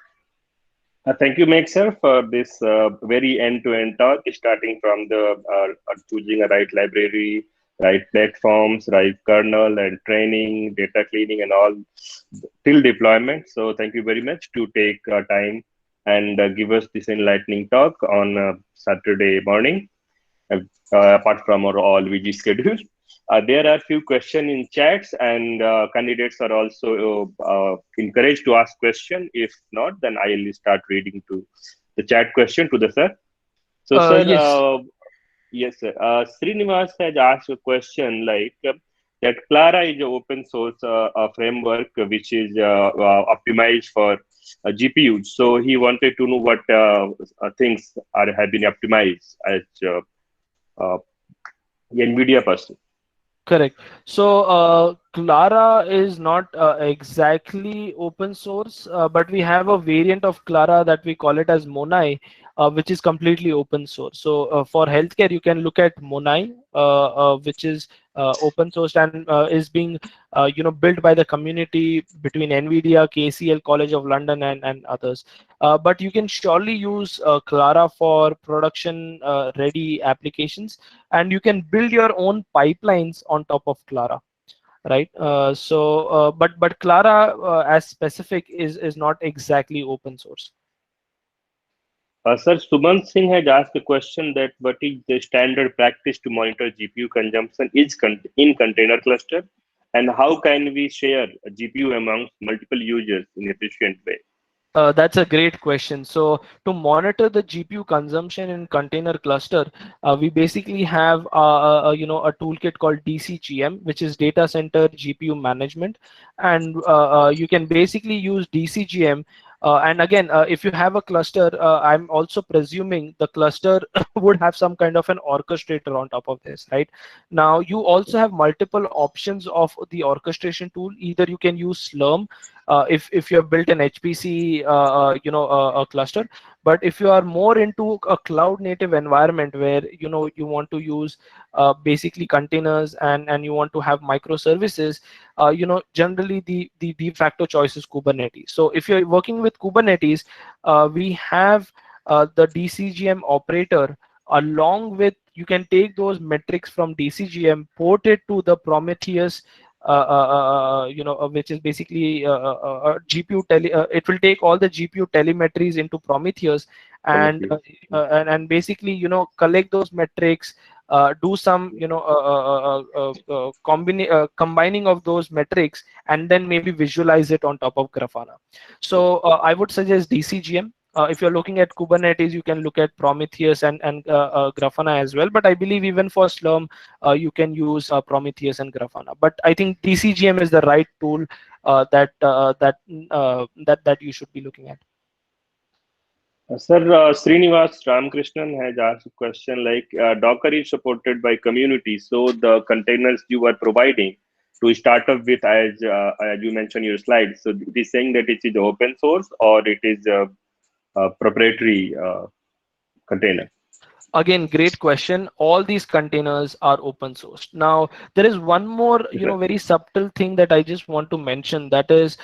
A: Thank you, Meg sir, for this very end-to-end talk, starting from the choosing a right library, right platforms, right kernel, and training, data cleaning, and all till deployment. So, thank you very much to take time and give us this enlightening talk on Saturday morning. Apart from our all busy schedule. There are few questions in chats, and candidates are also encouraged to ask question. If not, then I will start reading to the chat question to the sir. So, sir,
B: Yes.
A: yes, sir. Srinivas has asked a question like that Clara is an open source framework which is optimized for GPUs. So he wanted to know what things are have been optimized as uh, NVIDIA person.
B: Correct. So Clara is not exactly open source, but we have a variant of Clara that we call it as Monai, which is completely open source. So for healthcare, you can look at Monai, which is open source and is being built by the community between NVIDIA, KCL, College of London, and others. But you can surely use Clara for production ready applications, and you can build your own pipelines on top of Clara, right? But Clara as specific is not exactly open source.
A: Sir, Suman Singh has asked a question that what is the standard practice to monitor GPU consumption in container cluster, and how can we share a GPU amongst multiple users in efficient way?
B: That's a great question. So to monitor the GPU consumption in container cluster, we basically have a toolkit called DCGM, which is Data Center GPU Management, and you can basically use DCGM. And again, if you have a cluster, I'm also presuming the cluster would have some kind of an orchestrator on top of this, right? Now you also have multiple options of the orchestration tool. Either you can use Slurm if you have built an HPC a cluster. But if you are more into a cloud native environment where you want to use basically containers and you want to have microservices, generally the de facto choice is Kubernetes. So if you're working with Kubernetes, we have the DCGM operator, along with you can take those metrics from DCGM, port it to the Prometheus, which is basically GPU it will take all the GPU telemetries into Prometheus, and
A: Prometheus.
B: basically collect those metrics, do some combining of those metrics, and then maybe visualize it on top of Grafana. So I would suggest DCGM. If you're looking at Kubernetes, you can look at Prometheus and Grafana as well. But I believe even for Slurm, you can use Prometheus and Grafana. But I think DCGM is the right tool that you should be looking at.
A: Sir, Srinivas Ramakrishnan has asked a question like Docker is supported by community, so the containers you are providing to start up with, as you mentioned in your slide, so it is saying that it is open source or it is a proprietary container.
B: Again, great question. All these containers are open source. Now there is one more
A: Okay.
B: very subtle thing that I just want to mention, that is,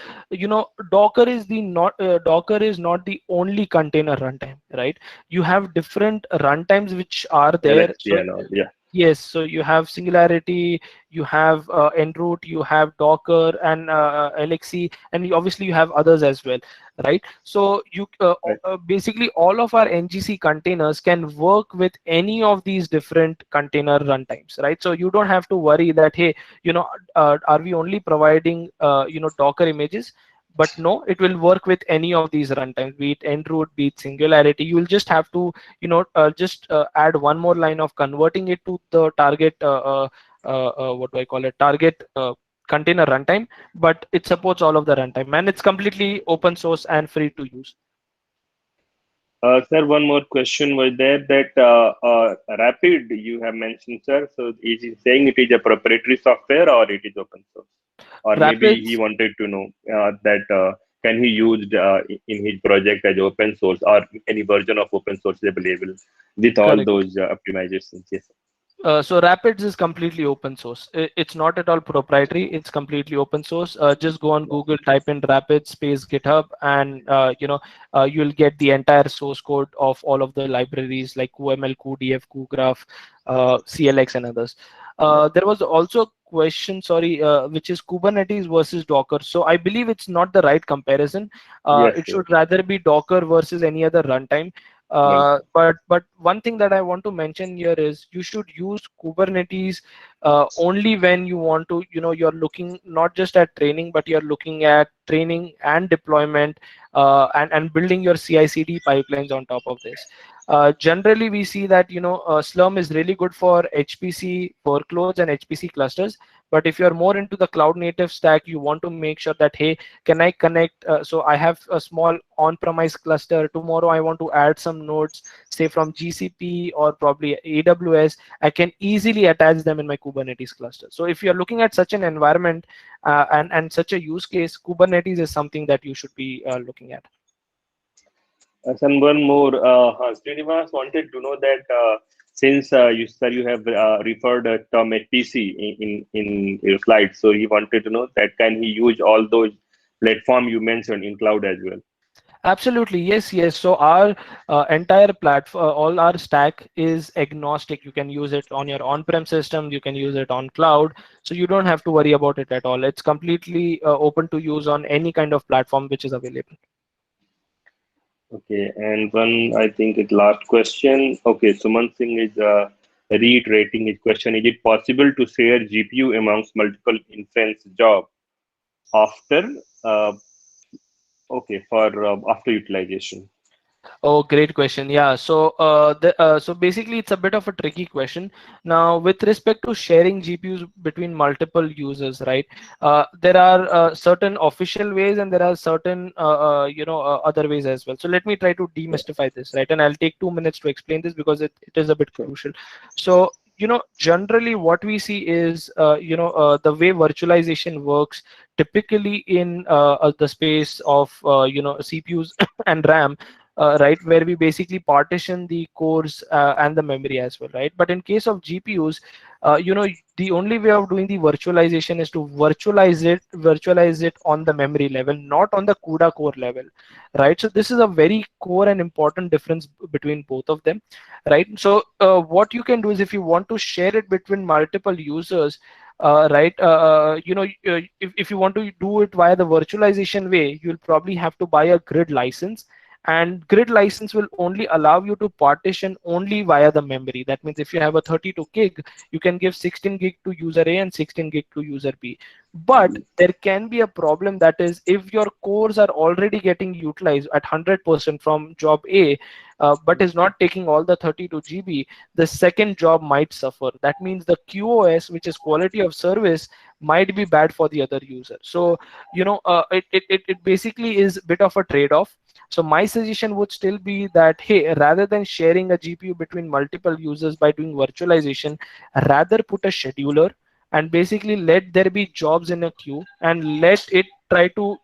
B: Docker is not the only container runtime, right? You have different runtimes which are there.
A: LXC
B: So
A: and all, yeah.
B: yes, so you have Singularity, you have Enroute, you have Docker and LXC, and obviously you have others as well, right? So you
A: Right.
B: basically all of our NGC containers can work with any of these different container runtimes, right? So you don't have to worry that, hey, are we only providing Docker images? But no, it will work with any of these runtimes, be it Enroute, be it Singularity. You will just have to just add one more line of converting it to the target what do I call it, target container runtime, but it supports all of the runtime, and it's completely open source and free to use.
A: Sir, one more question was there that Rapid you have mentioned, sir. So is he saying it is a proprietary software or it is open source? Or maybe he
B: Rapids,
A: wanted to know that can he use in his project as open source, or any version of open source is available with all
B: Correct.
A: those optimizations? Yes.
B: So Rapids is completely open source. It's not at all proprietary. It's completely open source. Just go on Google, type in Rapids space GitHub, and you'll get the entire source code of all of the libraries like QML, QDF, QGraph, CLX, and others. There was also a question, sorry, which is Kubernetes versus Docker. So I believe it's not the right comparison.
A: Yes.
B: It
A: Yes.
B: should rather be Docker versus any other runtime.
A: Well,
B: But one thing that I want to mention here is you should use Kubernetes only when you want to, you're looking not just at training, but you're looking at training and deployment, and building your CI/CD pipelines on top of this. Generally, we see that Slurm is really good for HPC workloads and HPC clusters. But if you're more into the cloud native stack, you want to make sure that, hey, can I connect? So I have a small on-premise cluster. Tomorrow I want to add some nodes, say from GCP or probably AWS. I can easily attach them in my Kubernetes cluster. So if you're looking at such an environment and such a use case, Kubernetes is something that you should be looking at.
A: and one more, Srinivas wanted to know that since you have referred term HPC in your slides, so he wanted to know that can he use all those platform you mentioned in cloud as well?
B: Absolutely, yes, yes. So our entire platform, all our stack is agnostic. You can use it on your on-prem system, you can use it on cloud, so you don't have to worry about it at all. It's completely open to use on any kind of platform which is available.
A: Okay, and one, I think it's last question. Okay, Suman Singh is reiterating his question. Is it possible to share GPU amongst multiple inference job after for after utilization?
B: Oh, great question. Yeah. So, so basically, it's a bit of a tricky question. Now, with respect to sharing GPUs between multiple users, right? There are certain official ways, and there are certain, other ways as well. So let me try to
A: Yeah,
B: demystify this, right? And I'll take 2 minutes to explain this because it is a bit
A: sure.
B: crucial. So, generally, what we see is, the way virtualization works, typically in the space of, CPUs and RAM, right, where we basically partition the cores and the memory as well, right? But in case of GPUs, the only way of doing the virtualization is to virtualize it on the memory level, not on the CUDA core level, right? So this is a very core and important difference between both of them, right? So what you can do is if you want to share it between multiple users, right, if you want to do it via the virtualization way, you'll probably have to buy a grid license, and grid license will only allow you to partition only via the memory. That means if you have a 32 gig, you can give 16 gig to user A and 16 gig to user B. But there can be a problem, that is if your cores are already getting utilized at 100% from job A, but is not taking all the 32 GB, the second job might suffer. That means the QoS, which is quality of service, might be bad for the other user. So it basically is a bit of a trade-off. So my suggestion would still be that, hey, rather than sharing a GPU between multiple users by doing virtualization, rather put a scheduler and basically let there be jobs in a queue and let it try to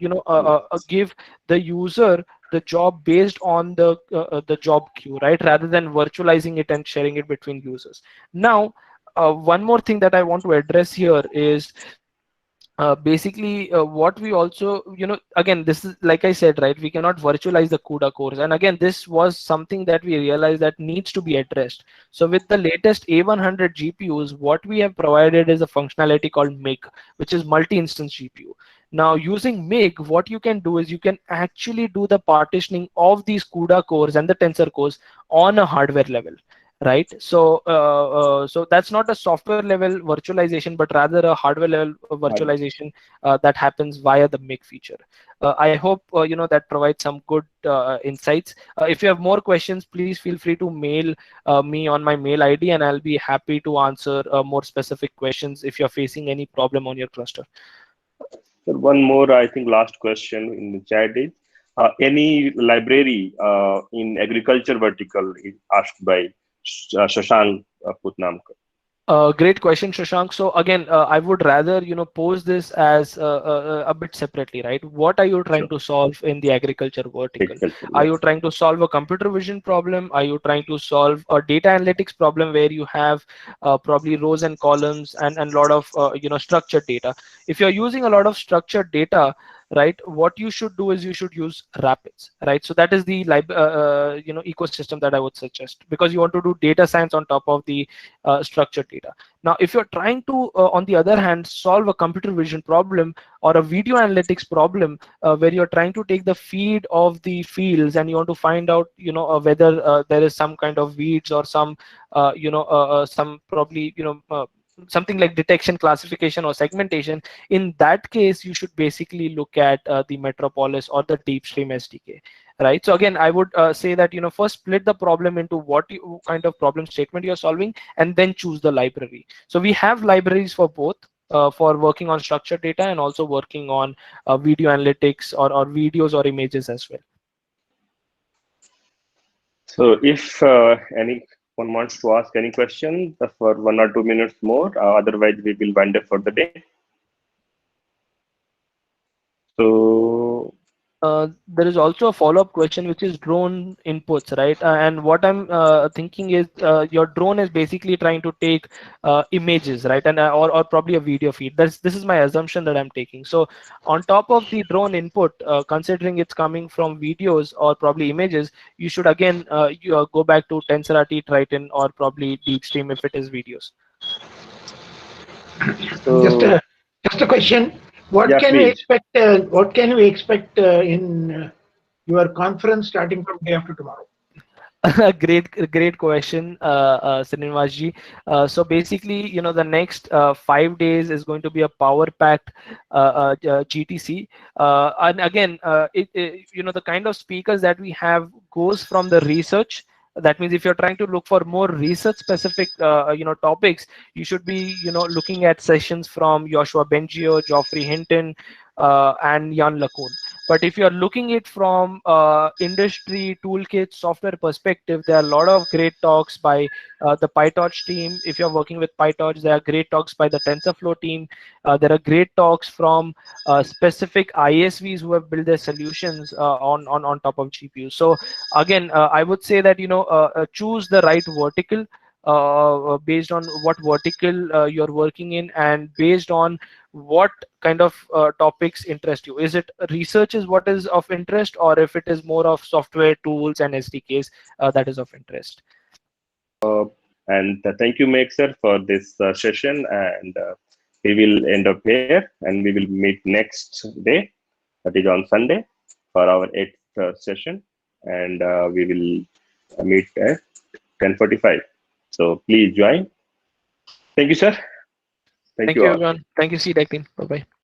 B: give the user the job based on the job queue, right, rather than virtualizing it and sharing it between users. Now, one more thing that I want to address here is basically what we also, again, this is like I said, right, we cannot virtualize the CUDA cores, and again, this was something that we realized that needs to be addressed. So with the latest A100 GPUs, what we have provided is a functionality called MIG, which is multi-instance GPU. Now, using MIG, what you can do is you can actually do the partitioning of these CUDA cores and the tensor cores on a hardware level, right? So so that's not a software level virtualization, but rather a hardware level
A: Hardware.
B: virtualization that happens via the MIG feature. I hope that provides some good insights. If you have more questions, please feel free to mail me on my mail ID, and I'll be happy to answer more specific questions if you're facing any problem on your cluster.
A: So one more, I think, last question in the chat is any library in agriculture vertical is asked by Shashank Putnamkar.
B: Great question, Shashank. So again, I would rather pose this as a bit separately, right? What are you trying
A: Sure.
B: to solve in the agriculture vertical?
A: Agriculture,
B: Are
A: yes.
B: you trying to solve a computer vision problem? Are you trying to solve a data analytics problem where you have probably rows and columns and a lot of structured data? If you're using a lot of structured data, right, what you should do is you should use Rapids, right? So that is the ecosystem that I would suggest, because you want to do data science on top of the structured data. Now, if you're trying to, on the other hand, solve a computer vision problem or a video analytics problem, where you're trying to take the feed of the fields and you want to find out, whether there is some kind of weeds or some probably, something like detection, classification, or segmentation. In that case, you should basically look at the Metropolis or the DeepStream SDK, right? So again, I would say that first split the problem into what kind of problem statement you're solving, and then choose the library. So we have libraries for both, for working on structured data and also working on video analytics or videos or images as well.
A: So if anyone wants to ask any question for 1 or 2 minutes more, otherwise we will wind up for the day. So
B: There is also a follow-up question, which is drone inputs, right? And what I'm thinking is, your drone is basically trying to take images, right? And or probably a video feed. This is my assumption that I'm taking. So on top of the drone input, considering it's coming from videos or probably images, you should again go back to TensorRT, Triton, or probably DeepStream if it is videos.
C: Just
A: so
C: a just a question. What
A: yeah,
C: can we
A: please.
C: expect? What can we expect in your conference starting from day after tomorrow?
B: Great question, Srinivasji. So basically, the next 5 days is going to be a power packed GTC. And again, the kind of speakers that we have goes from the research. That means if you're trying to look for more research specific, topics, you should be, looking at sessions from Joshua Bengio, Geoffrey Hinton, and Jan LeCun. But if you're looking it from industry toolkit software perspective, there are a lot of great talks by the PyTorch team. If you're working with PyTorch, there are great talks by the TensorFlow team. There are great talks from specific ISVs who have built their solutions on top of GPUs. So again, I would say that choose the right vertical. Based on what vertical you're working in, and based on what kind of topics interest you. Is it research is what is of interest, or if it is more of software tools and SDKs that is of interest?
A: And thank you, Meg sir, for this session. And we will end up here, and we will meet next day, that is on Sunday, for our 8th session. And we will meet at 10:45. So please join. Thank you, sir. Thank
B: Thank
A: you
B: you,
A: all.
B: everyone. Thank you, CDEC team. Bye bye.